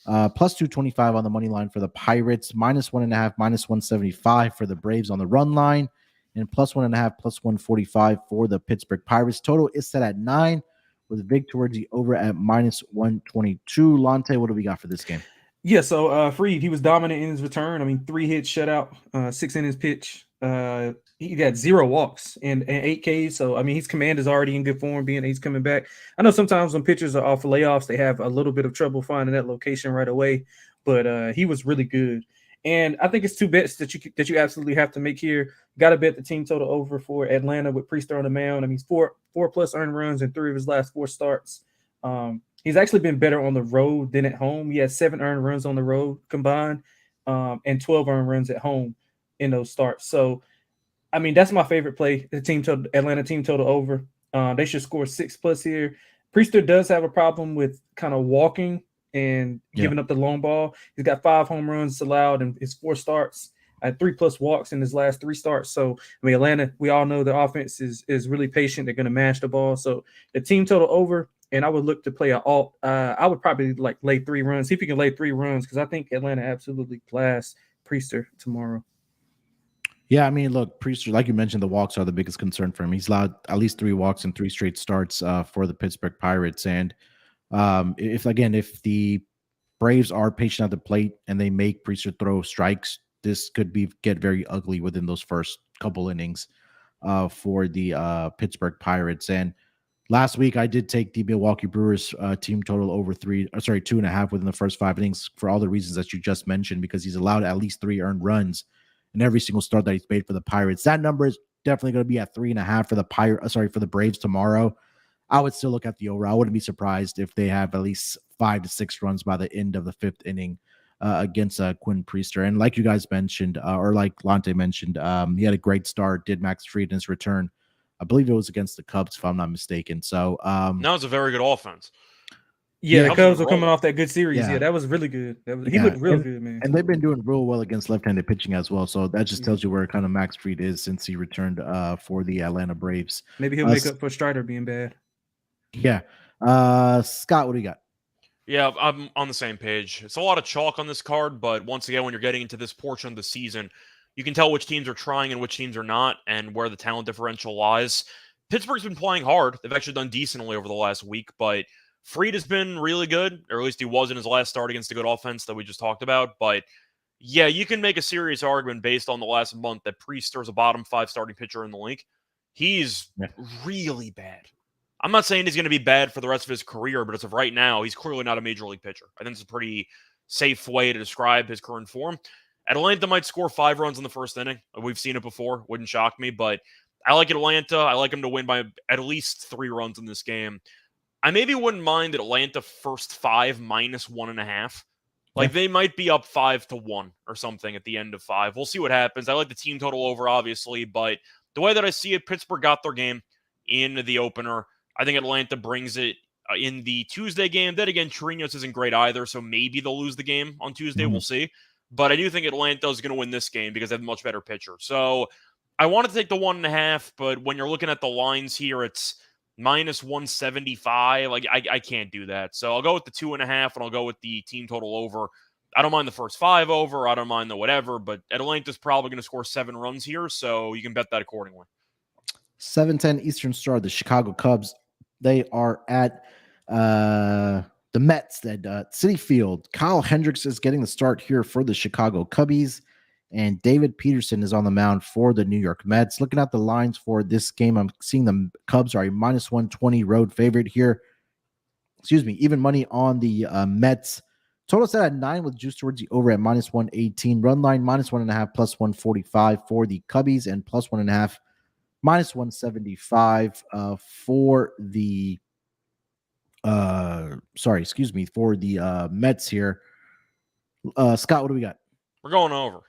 plus 225 on the money line for the Pirates, -1.5, -175 for the Braves on the run line, and +1.5, +145 for the Pittsburgh Pirates. Total is set at 9. With Vic towards the over at -122. Lonte, what do we got for this game? Yeah, so Fried, he was dominant in his return. I mean, 3 hits, shutout, 6 innings pitch. He got 0 walks and 8 Ks. So, I mean, his command is already in good form, being that he's coming back. I know sometimes when pitchers are off of layoffs, they have a little bit of trouble finding that location right away. But he was really good. And I think it's 2 bets that you absolutely have to make here. Got to bet the team total over for Atlanta with Priester on the mound. I mean, 4 plus earned runs in 3 of his last 4 starts. He's actually been better on the road than at home. He has 7 earned runs on the road combined, and 12 earned runs at home in those starts. So, I mean, that's my favorite play. The team total, Atlanta team total over. They should score 6+ here. Priester does have a problem with kind of walking and giving up the long ball. He's got 5 home runs allowed in his 4 starts, 3+ walks in his last 3 starts. So, I mean, Atlanta, we all know the offense is really patient. They're going to mash the ball. So, the team total over, and I would look to play an alt. I would probably lay 3 runs. See if you can lay 3 runs because I think Atlanta absolutely blasts Priester tomorrow. Yeah, I mean, look, Priester, like you mentioned, the walks are the biggest concern for him. He's allowed at least 3 walks in 3 straight starts for the Pittsburgh Pirates. And if the Braves are patient at the plate and they make Priester throw strikes, this could get very ugly within those first couple innings for the Pittsburgh Pirates. And last week I did take the Milwaukee Brewers team total over 2.5 within the first 5 innings for all the reasons that you just mentioned, because he's allowed at least 3 earned runs in every single start that he's made for the Pirates. That number is definitely going to be at 3.5 for the Braves tomorrow. I would still look at the over. I wouldn't be surprised if they have at least 5 to 6 runs by the end of the 5th inning against Quinn Priester. And like you guys mentioned, or like Lonte mentioned, he had a great start, did Max Fried in his return. I believe it was against the Cubs, if I'm not mistaken. So that was a very good offense. Yeah, the Yeah. Cubs were coming off that good series. Yeah. Yeah, that was really good. He Yeah, looked really good, man. and they've been doing real well against left-handed pitching as well. So that just Yeah. tells you where kind of Max Fried is since he returned for the Atlanta Braves. Maybe he'll make up for Strider being bad. Yeah. Scott, what do you got? Yeah, I'm on the same page. It's a lot of chalk on this card, but once again, when you're getting into this portion of the season, you can tell which teams are trying and which teams are not, and where the talent differential lies. Pittsburgh's been playing hard. They've actually done decently over the last week, but Fried has been really good, or at least he was in his last start against the good offense that we just talked about. But yeah, you can make a serious argument based on the last month that Priester is a bottom 5 starting pitcher in the league. He's really bad. I'm not saying he's going to be bad for the rest of his career, but as of right now, he's clearly not a major league pitcher. I think it's a pretty safe way to describe his current form. Atlanta might score 5 runs in the first inning. We've seen it before. Wouldn't shock me, but I like Atlanta. I like them to win by at least 3 runs in this game. I maybe wouldn't mind Atlanta first 5 minus 1.5. Like they might be up 5-1 or something at the end of 5. We'll see what happens. I like the team total over, obviously, but the way that I see it, Pittsburgh got their game in the opener. I think Atlanta brings it in the Tuesday game. Then again, Chirinos isn't great either, so maybe they'll lose the game on Tuesday. We'll see. But I do think Atlanta is going to win this game because they have a much better pitcher. So I want to take the 1.5, but when you're looking at the lines here, it's minus 175. Like I can't do that. So I'll go with the 2.5, and I'll go with the team total over. I don't mind the first 5 over. I don't mind the whatever, but Atlanta's probably going to score 7 runs here, so you can bet that accordingly. 7:10 Eastern Star, the Chicago Cubs. They are at the Mets at Citi Field. Kyle Hendricks is getting the start here for the Chicago Cubbies, and David Peterson is on the mound for the New York Mets. Looking at the lines for this game, I'm seeing the Cubs are a minus 120 road favorite here. Excuse me, even money on the Mets. Total set at 9 with juice towards the over at minus 118. Run line minus 1.5 plus 145 for the Cubbies, and plus 1.5 minus 175 for the for the Mets here. Scott, what do we got? We're going over.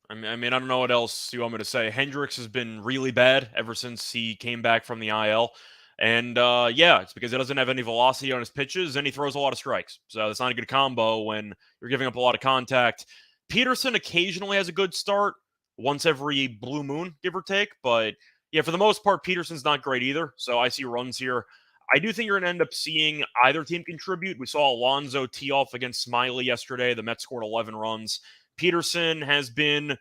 I mean, I don't know what else you want me to say. Hendricks has been really bad ever since he came back from the IL. And yeah, it's because he doesn't have any velocity on his pitches, and he throws a lot of strikes. So that's not a good combo when you're giving up a lot of contact. Peterson occasionally has a good start, once every blue moon, give or take. But yeah, for the most part, Peterson's not great either. So I see runs here. I do think you're going to end up seeing either team contribute. We saw Alonso tee off against Smiley yesterday. The Mets scored 11 runs. Peterson has been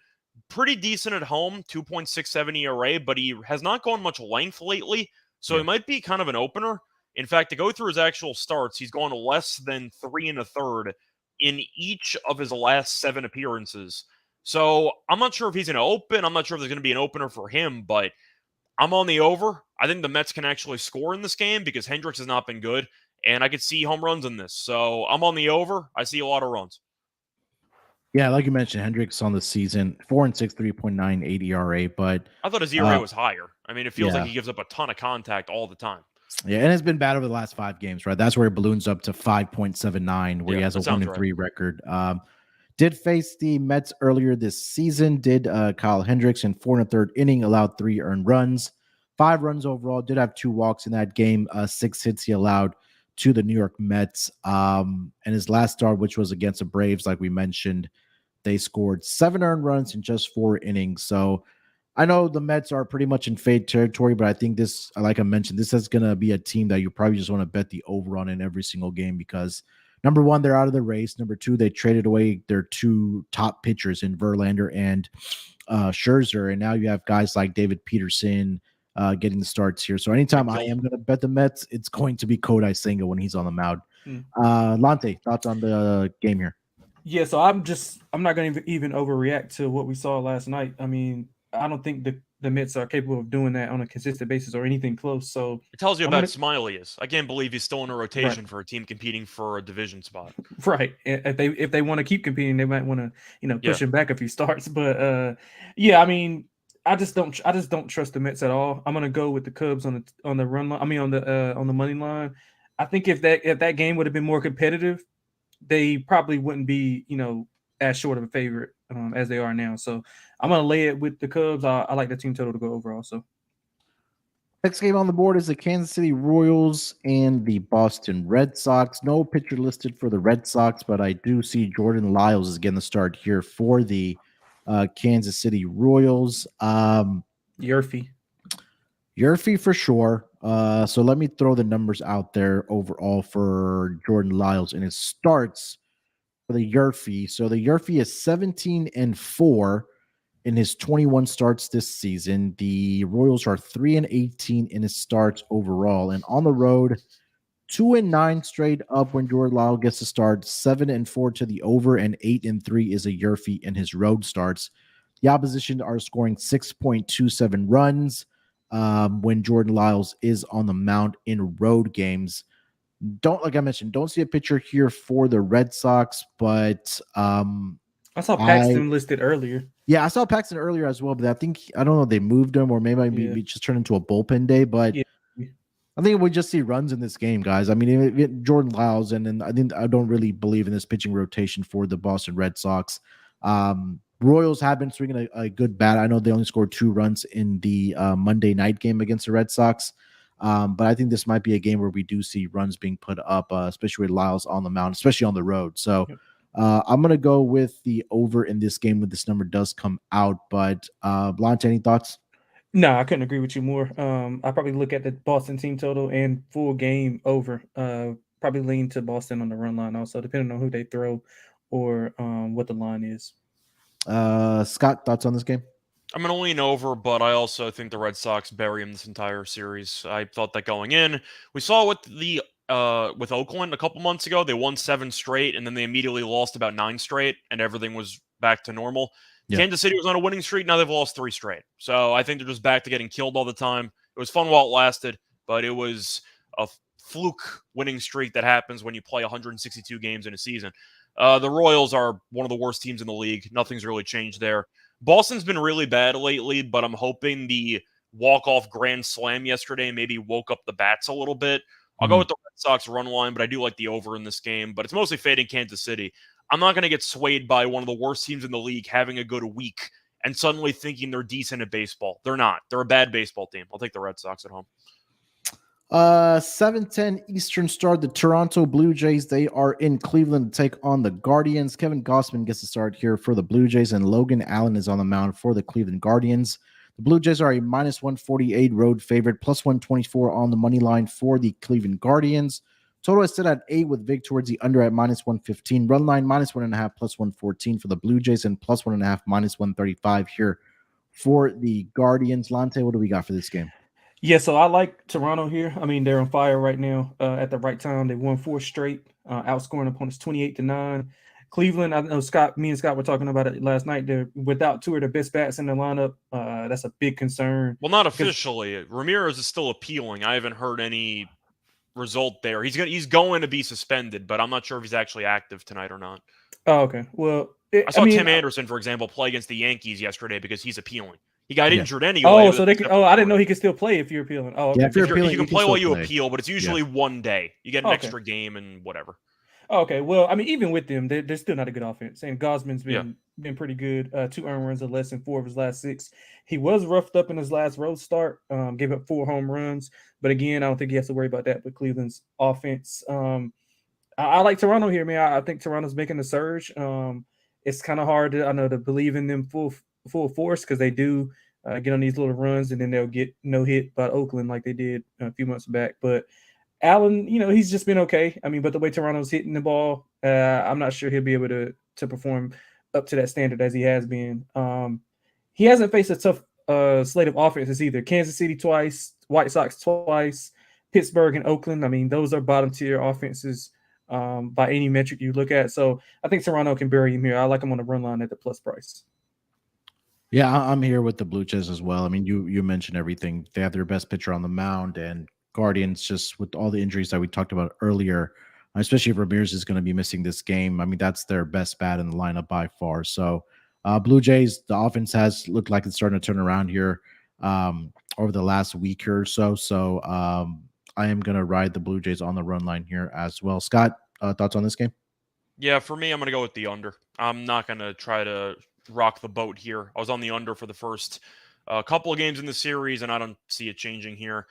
pretty decent at home, 2.67 ERA, but he has not gone much length lately. So it might be kind of an opener. In fact, to go through his actual starts, he's gone less than 3 1/3 in each of his last 7 appearances. So I'm not sure if he's going to open. I'm not sure if there's going to be an opener for him, but I'm on the over. I think the Mets can actually score in this game because Hendricks has not been good, and I could see home runs in this. So I'm on the over. I see a lot of runs. Yeah, like you mentioned, Hendricks on the season, 4-6, 3.98 ERA, but I thought his ERA was higher. I mean, it feels like he gives up a ton of contact all the time. Yeah, and it's been bad over the last 5 games, right? That's where it balloons up to 5.79, where he has a 1-3 record. Did face the Mets earlier this season. Did Kyle Hendricks in 4 1/3 inning, allowed 3 earned runs, 5 runs overall. Did have 2 walks in that game. 6 hits he allowed to the New York Mets. And his last start, which was against the Braves, like we mentioned, they scored 7 earned runs in just 4 innings. So I know the Mets are pretty much in fade territory, but I think this, like I mentioned, this is going to be a team that you probably just want to bet the over on in every single game because, number one, they're out of the race. Number two, they traded away their 2 top pitchers in Verlander and Scherzer, and now you have guys like David Peterson getting the starts here. So anytime I am going to bet the Mets, it's going to be Kodai Senga when he's on the mound. Lonte, thoughts on the game here? Yeah, so I'm not going to even overreact to what we saw last night. I mean, I don't think the Mets are capable of doing that on a consistent basis or anything close. So it tells you about Smiley is. I can't believe he's still in a rotation for a team competing for a division spot. Right. If they want to keep competing, they might want to push him back a few starts. But yeah, I mean, I just don't trust the Mets at all. I'm gonna go with the Cubs on the run line. I mean on the money line. I think if that game would have been more competitive, they probably wouldn't be as short of a favorite as they are now. So I'm gonna lay it with the Cubs. I like the team total to go over also. Next game on the board is the Kansas City Royals and the Boston Red Sox. No pitcher listed for the Red Sox, but I do see Jordan Lyles is getting the start here for the Kansas City Royals. Yurfie for sure. So let me throw the numbers out there overall for Jordan Lyles and his starts for the Yurfie. So the Yurfie is 17-4 in his 21 starts this season. The Royals are 3-18 in his starts overall. And on the road, 2-9 straight up when Jordan Lyles gets to start, 7-4 to the over, and 8-3 is a Yurfie in his road starts. The opposition are scoring 6.27 runs when Jordan Lyles is on the mound in road games. Like I mentioned, don't see a pitcher here for the Red Sox, but I saw Paxton listed earlier. Yeah, I saw Paxton earlier as well, but I don't know, they moved him or maybe just turned into a bullpen day, but I think we just see runs in this game, guys. I mean, Jordan Lyles, and then I don't really believe in this pitching rotation for the Boston Red Sox. Royals have been swinging a good bat. I know they only scored 2 runs in the Monday night game against the Red Sox, but I think this might be a game where we do see runs being put up, especially with Lyles on the mound, especially on the road. So I'm going to go with the over in this game when this number does come out. But Lonte, any thoughts? No, I couldn't agree with you more. I probably look at the Boston team total and full game over. Probably lean to Boston on the run line also, depending on who they throw or what the line is. Scott, thoughts on this game? I'm going to lean over, but I also think the Red Sox bury him this entire series. I thought that going in. We saw with Oakland a couple months ago. They won 7 straight, and then they immediately lost about 9 straight, and everything was back to normal. Yeah. Kansas City was on a winning streak. Now they've lost 3 straight. So I think they're just back to getting killed all the time. It was fun while it lasted, but it was a fluke winning streak that happens when you play 162 games in a season. The Royals are one of the worst teams in the league. Nothing's really changed there. Boston's been really bad lately, but I'm hoping the walk-off grand slam yesterday maybe woke up the bats a little bit. I'll go with the Red Sox run line, but I do like the over in this game. But it's mostly fading Kansas City. I'm not going to get swayed by one of the worst teams in the league having a good week and suddenly thinking they're decent at baseball. They're not. They're a bad baseball team. I'll take the Red Sox at home. 7:10 Eastern start. The Toronto Blue Jays, they are in Cleveland to take on the Guardians. Kevin Gausman gets to start here for the Blue Jays, and Logan Allen is on the mound for the Cleveland Guardians. The Blue Jays are a -148 road favorite, +124 on the money line for the Cleveland Guardians. Total is set at 8 with Vic towards the under at -115. Run line -1.5, +114 for the Blue Jays, and +1.5, -135 here for the Guardians. Lonte, what do we got for this game? Yeah, so I like Toronto here. I mean, they're on fire right now at the right time. They won 4 straight, outscoring opponents 28-9. Cleveland, I know me and Scott were talking about it last night. They're without 2 of their best bats in the lineup. That's a big concern. Well, not officially. Ramirez is still appealing. I haven't heard any result there. He's going to be suspended, but I'm not sure if he's actually active tonight or not. Oh, okay. Well, I saw Tim Anderson, for example, play against the Yankees yesterday because he's appealing. He got injured anyway. Oh, so they can. Oh, I didn't know he could still play if you're appealing. Oh, okay. Yeah, if you're appealing, you can play while you appeal, but it's usually one day. You get an extra game and whatever. Okay, well, I mean, even with them, they're still not a good offense. And Gosman's been pretty good. 2 earned runs or less in 4 of his last 6. He was roughed up in his last road start. Gave up 4 home runs, but again, I don't think he has to worry about that with Cleveland's offense. I like Toronto here, man. I think Toronto's making a surge. It's kind of hard to believe in them full force because they do get on these little runs and then they'll get no hit by Oakland like they did a few months back. But Allen, he's just been okay. I mean, but the way Toronto's hitting the ball, I'm not sure he'll be able to perform up to that standard as he has been. He hasn't faced a tough slate of offenses either. Kansas City twice, White Sox twice, Pittsburgh and Oakland. I mean, those are bottom tier offenses by any metric you look at. So I think Toronto can bury him here. I like him on the run line at the plus price. Yeah, I'm here with the Blue Jays as well. I mean, you mentioned everything. They have their best pitcher on the mound, and Guardians, just with all the injuries that we talked about earlier, especially if Ramirez is going to be missing this game. I mean, that's their best bat in the lineup by far. So Blue Jays, the offense has looked like it's starting to turn around here over the last week or so. So I am going to ride the Blue Jays on the run line here as well. Scott, thoughts on this game? Yeah, for me, I'm going to go with the under. I'm not going to try to rock the boat here. I was on the under for the first A couple of games in the series, and I don't see it changing here.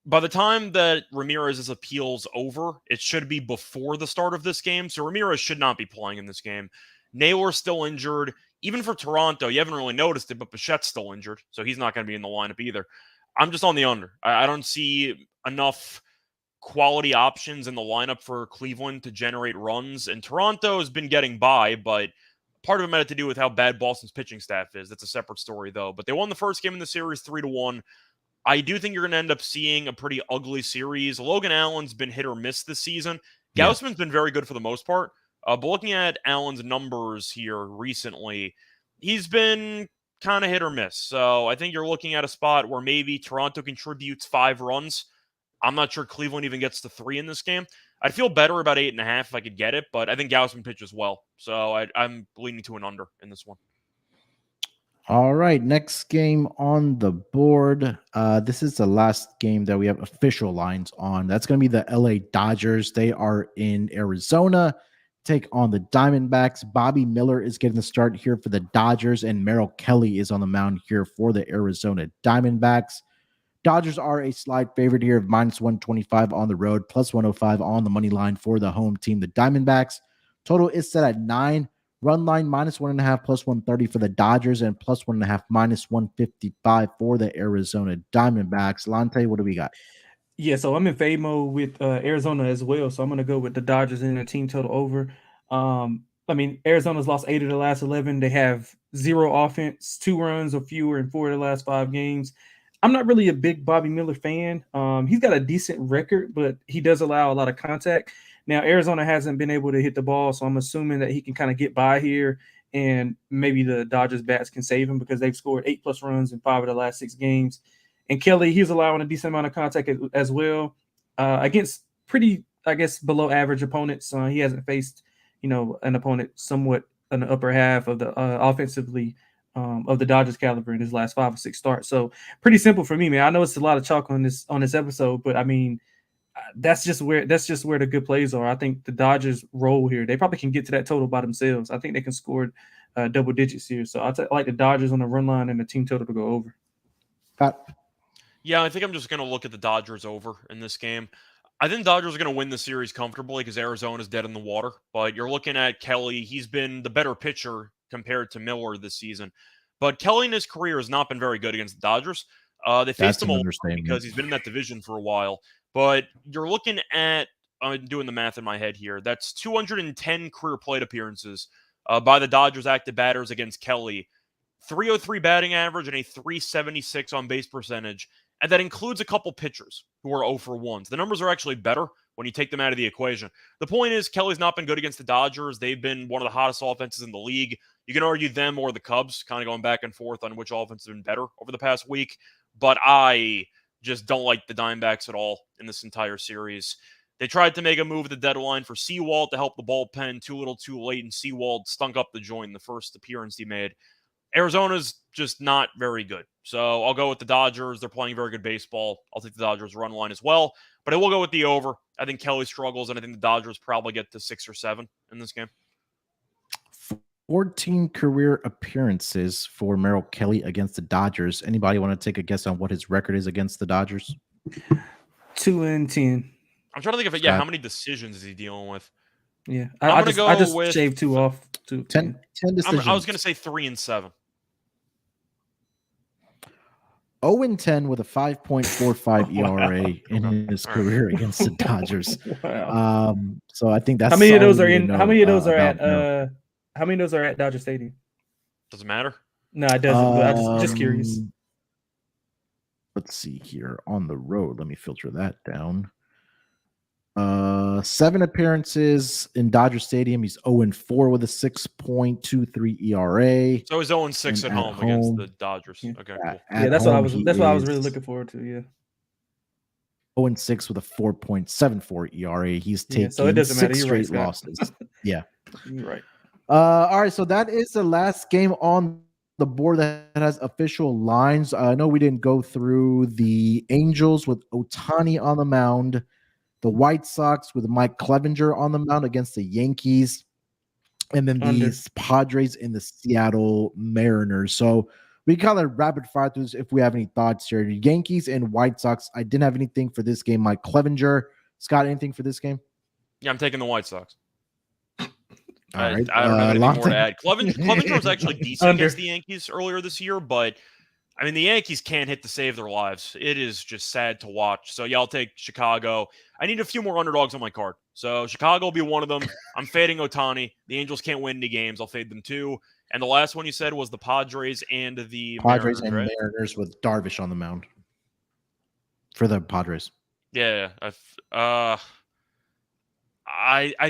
By the time that Ramirez's appeal's over, it should be before the start of this game, so Ramirez should not be playing in this game. Naylor's still injured. Even for Toronto, you haven't really noticed it, but Bichette's still injured, so he's not going to be in the lineup either. I'm just on the under. I don't see enough quality options in the lineup for Cleveland to generate runs, and Toronto has been getting by, but part of it might have to do with how bad Boston's pitching staff is. That's a separate story, though. But they won the first game in the series 3-1. I do think you're going to end up seeing a pretty ugly series. Logan Allen's been hit or miss this season. Gausman's been very good for the most part. But looking at Allen's numbers here recently, he's been kind of hit or miss. So I think you're looking at a spot where maybe Toronto contributes 5 runs. I'm not sure Cleveland even gets to 3 in this game. I'd feel better about 8.5 if I could get it, but I think Gausman pitches well. So I'm leaning to an under in this one. All right, next game on the board. This is the last game that we have official lines on. That's going to be the LA Dodgers. They are in Arizona, take on the Diamondbacks. Bobby Miller is getting the start here for the Dodgers, and Merrill Kelly is on the mound here for the Arizona Diamondbacks. Dodgers are a slight favorite here of -125 on the road, +105 on the money line for the home team, the Diamondbacks. Total is set at 9. Run line -1.5, +130 for the Dodgers, and +1.5, -155 for the Arizona Diamondbacks. Lonte, what do we got? Yeah, so I'm in fade mode with Arizona as well. So I'm going to go with the Dodgers in a team total over. I mean, Arizona's lost 8 of the last 11. They have 0 offense, 2 runs or fewer in 4 of the last 5 games. I'm not really a big Bobby Miller fan. He's got a decent record, but he does allow a lot of contact. Now, Arizona hasn't been able to hit the ball, so I'm assuming that he can kind of get by here, and maybe the Dodgers bats can save him because they've scored 8+ runs in 5 of the last 6 games. And Kelly, he's allowing a decent amount of contact as well against pretty, I guess, below average opponents. He hasn't faced, an opponent somewhat in the upper half of the offensively of the Dodgers caliber in his last 5 or 6 starts. So pretty simple for me, man. I know it's a lot of chalk on this episode, but I mean, that's just where the good plays are. I think the Dodgers roll here. They probably can get to that total by themselves. I think they can score double digits here. So I like the Dodgers on the run line and the team total to go over. Yeah, I think I'm just going to look at the Dodgers over in this game. I think the Dodgers are going to win the series comfortably because Arizona's dead in the water. But you're looking at Kelly. He's been the better pitcher compared to Miller this season. But Kelly in his career has not been very good against the Dodgers. They faced him a lot because he's been in that division for a while. But you're looking at, I'm doing the math in my head here, that's 210 career plate appearances by the Dodgers active batters against Kelly. 303 batting average and a 376 on base percentage. And that includes a couple pitchers who are 0 for 1s. The numbers are actually better when you take them out of the equation. The point is, Kelly's not been good against the Dodgers. They've been one of the hottest offenses in the league. You can argue them or the Cubs, kind of going back and forth on which offense has been better over the past week. But I just don't like the Diamondbacks at all in this entire series. They tried to make a move at the deadline for Sewald to help the bullpen too little too late, and Sewald stunk up the joint in the first appearance he made. Arizona's just not very good. So I'll go with the Dodgers. They're playing very good baseball. I'll take the Dodgers run line as well. But I will go with the over. I think Kelly struggles, and I think the Dodgers probably get to 6 or 7 in this game. 14 career appearances for Merrill Kelly against the Dodgers. Anybody want to take a guess on what his record is against the Dodgers? 2-10. I'm trying to think of how many decisions is he dealing with? Yeah, I just shaved 2 off. 10 decisions. I was going to say 3-7. 0-10 with a 5.45 ERA in his career against the Dodgers. Wow. So I think that's how many of those are in. How many of those are at? How many of those are at Dodger Stadium? Doesn't matter. No, it doesn't. But I'm just curious. Let's see here on the road. Let me filter that down. 7 appearances in Dodger Stadium. He's 0-4 with a 6.23 ERA. So he's 0-6 at home against the Dodgers. Yeah. Okay, cool. Yeah, that's what I was really looking forward to. Yeah. 0-6 with a 4.74 ERA. He's taking so it doesn't 6 matter. straight losses. Yeah. You're right. All right, so that is the last game on the board that has official lines. I know we didn't go through the Angels with Ohtani on the mound, the White Sox with Mike Clevinger on the mound against the Yankees, and then these Padres and the Seattle Mariners. So we can kind of rapid fire through this if we have any thoughts here. Yankees and White Sox. I didn't have anything for this game. Mike Clevenger. Scott, anything for this game? Yeah, I'm taking the White Sox. All right. I don't have anything more to Lonte? add. Clevenger was actually decent against the Yankees earlier this year, but I mean, the Yankees can't hit to save their lives. It is just sad to watch. So, yeah, I'll take Chicago. I need a few more underdogs on my card. So, Chicago will be one of them. I'm fading Ohtani. The Angels can't win any games. I'll fade them too. And the last one you said was the Padres and the Padres Mariners, right? Mariners with Darvish on the mound for the Padres. Yeah. I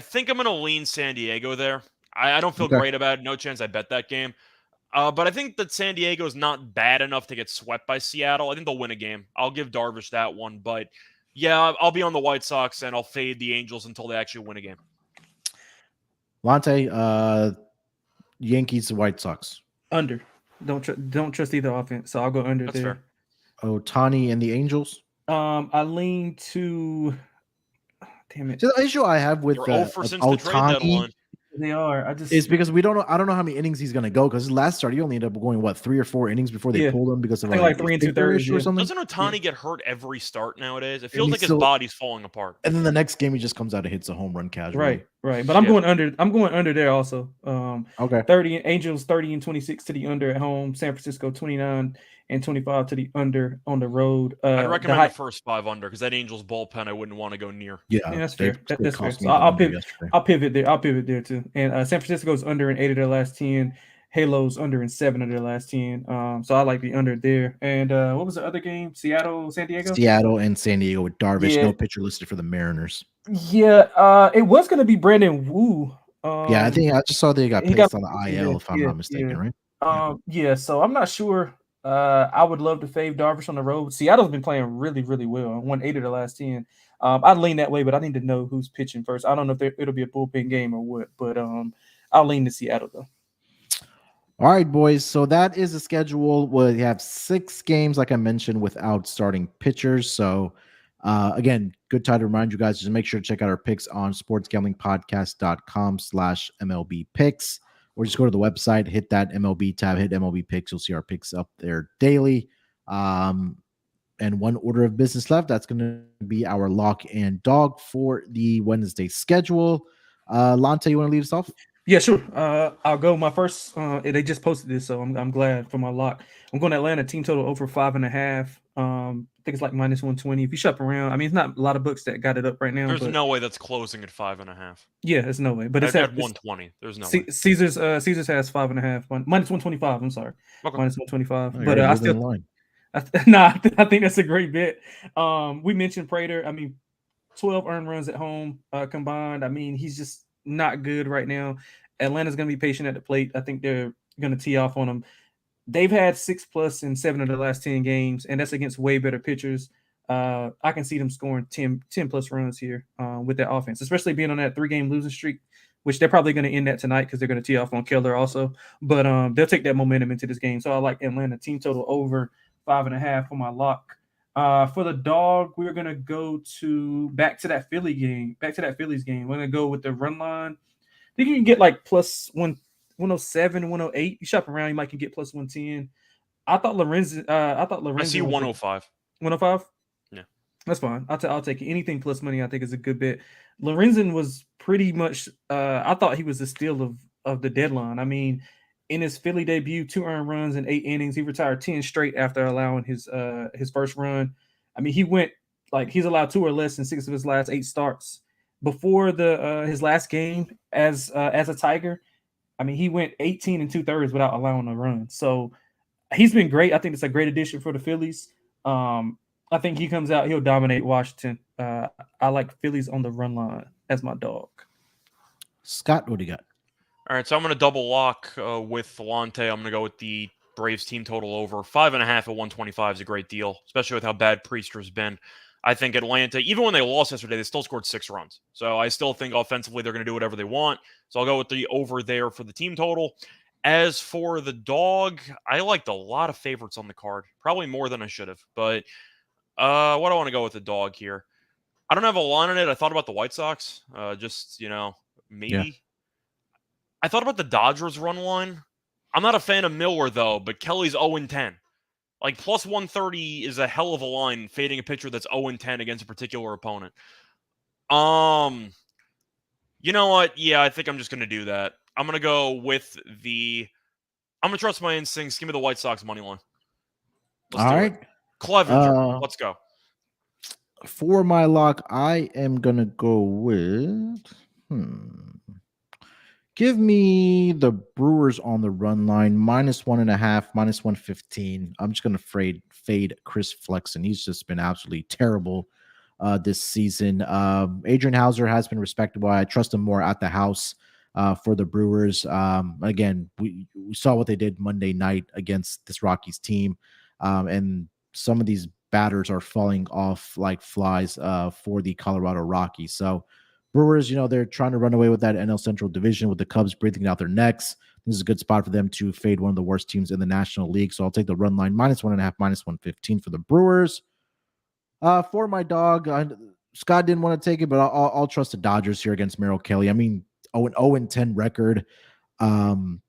think I'm going to lean San Diego there. I don't feel great about it. No chance I bet that game. But I think that San Diego is not bad enough to get swept by Seattle. I think they'll win a game. I'll give Darvish that one. But, yeah, I'll be on the White Sox, and I'll fade the Angels until they actually win a game. Lonte, Yankees, White Sox. Under. Don't trust either offense, so I'll go under. That's there. fair. Ohtani and the Angels. I lean to. Damn it. So the issue I have with Ohtani They are. is because I don't know how many innings he's going to go, because his last start he only ended up going 3 or 4 innings before they pulled him because of like 3 2/3 or something. Doesn't Ohtani get hurt every start nowadays? It feels like his body's falling apart. And then the next game he just comes out and hits a home run casually. Right. But I'm going under. I'm going under there also. Okay. 30 Angels 30-26 to the under at home. San Francisco 29-25 to the under on the road. I'd recommend the first 5 under, because that Angels bullpen I wouldn't want to go near. Yeah, that's fair. That's fair. So I'll pivot there. I'll pivot there too. And San Francisco's under in 8 of their last 10. Halo's under in 7 of their last 10. So I like the under there. And what was the other game? Seattle, San Diego? Seattle and San Diego with Darvish. No pitcher listed for the Mariners. Yeah, it was going to be Brandon Wu. I think I just saw they got placed on the IL, if I'm not mistaken, right? So I'm not sure. I would love to fade Darvish on the road. Seattle's been playing really, really well. Won 8 of the last 10. I'd lean that way, but I need to know who's pitching first. I don't know if it'll be a bullpen game or what, but I'll lean to Seattle though. All right, boys. So that is the schedule. We have 6 games, like I mentioned, without starting pitchers. So again, good time to remind you guys, just make sure to check out our picks on sportsgamblingpodcast.com/MLB picks, or just go to the website, hit that MLB tab, hit MLB picks. You'll see our picks up there daily. And one order of business left. That's going to be our lock and dog for the Wednesday schedule. Lonte, you want to lead us off? Yeah, sure. I'll go. My first. They just posted this, so I'm glad for my lock. I'm going to Atlanta team total over 5.5. I think it's like -120. If you shop around, I mean, it's not a lot of books that got it up right now. There's no way that's closing at 5.5. Yeah, there's no way. But it's at 120. There's no way. Caesars has 5.5. -125. I'm sorry, okay. -125. But I still. I think that's a great bet. We mentioned Prater. I mean, 12 earned runs at home combined. I mean, he's just not good right now. Atlanta's going to be patient at the plate. I think they're going to tee off on him. They've had 6+ in 7 of the last 10 games, and that's against way better pitchers. I can see them scoring 10+ runs here with that offense, especially being on that 3-game losing streak, which they're probably going to end that tonight because they're going to tee off on Keller also. But they'll take that momentum into this game. So I like Atlanta team total over 5.5 for my lock. For the dog, we're gonna go back to that Phillies game. We're gonna go with the run line. I think you can get like +107, 108. You shop around, you might can get +110. I thought Lorenzen. I see 105. 105. Yeah, that's fine. I'll take it. Anything plus money, I think, is a good bet. Lorenzen was pretty much. I thought he was the steal of the deadline. I mean, in his Philly debut, 2 earned runs in 8 innings. He retired 10 straight after allowing his first run. I mean, he's allowed 2 or less in 6 of his last 8 starts. Before his last game as a Tiger, I mean, he went 18 2/3 without allowing a run. So he's been great. I think it's a great addition for the Phillies. I think he comes out, he'll dominate Washington. I like Phillies on the run line as my dog. Scott, what do you got? All right, so I'm going to double lock with Lonte. I'm going to go with the Braves team total over 5.5 at 125 is a great deal, especially with how bad Priester's been. I think Atlanta, even when they lost yesterday, they still scored 6 runs. So I still think offensively they're going to do whatever they want. So I'll go with the over there for the team total. As for the dog, I liked a lot of favorites on the card, probably more than I should have. But what do I want to go with the dog here? I don't have a line on it. I thought about the White Sox, maybe. Yeah. I thought about the Dodgers run line. I'm not a fan of Miller, though, but Kelly's 0-10. Like, plus 130 is a hell of a line, fading a pitcher that's 0-10 against a particular opponent. You know what? Yeah, I think I'm just going to do that. I'm going to go with I'm going to trust my instincts. Give me the White Sox money line. Let's do it. Clevenger. Let's go. For my lock, I am going to go with... Give me the Brewers on the run line, -1.5, -115. I'm just going to fade Chris Flexen. He's just been absolutely terrible this season. Adrian Hauser has been respectable. I trust him more at the house for the Brewers. Again, we saw what they did Monday night against this Rockies team, and some of these batters are falling off like flies for the Colorado Rockies. So Brewers, they're trying to run away with that NL Central division with the Cubs breathing out their necks. This is a good spot for them to fade one of the worst teams in the National League. So I'll take the run line, -1.5, -115 for the Brewers. For my dog, Scott didn't want to take it, but I'll trust the Dodgers here against Merrill Kelly. I mean, 0-10 record in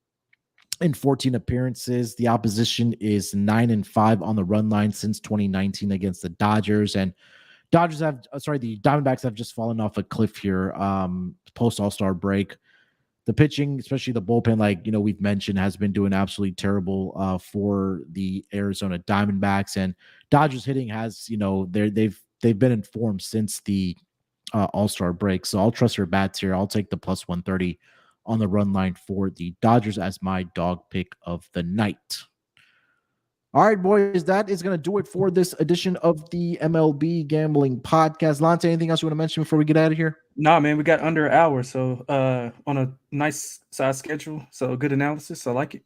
14 appearances. The opposition is 9-5 on the run line since 2019 against the Dodgers. And the Diamondbacks have just fallen off a cliff here post All-Star break. The pitching, especially the bullpen, like we've mentioned, has been doing absolutely terrible for the Arizona Diamondbacks, and Dodgers hitting has they've been in form since the All-Star break. So I'll trust their bats here. I'll take the +130 on the run line for the Dodgers as my dog pick of the night. All right, boys, that is going to do it for this edition of the MLB Gambling Podcast. Lonte, anything else you want to mention before we get out of here? Nah, man, we got under an hour, so on a nice size schedule. So good analysis. I like it.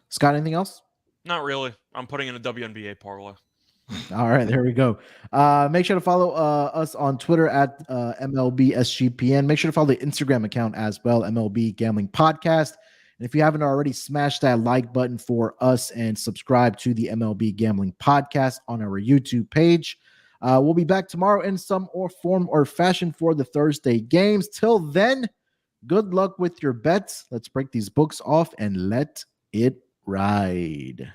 Scott, anything else? Not really. I'm putting in a WNBA parlay. All right, there we go. Make sure to follow us on Twitter at MLB SGPN. Make sure to follow the Instagram account as well, MLB Gambling Podcast. And if you haven't already, smash that like button for us and subscribe to the MLB Gambling Podcast on our YouTube page. We'll be back tomorrow in some form or fashion for the Thursday games. Till then, good luck with your bets. Let's break these books off and let it ride.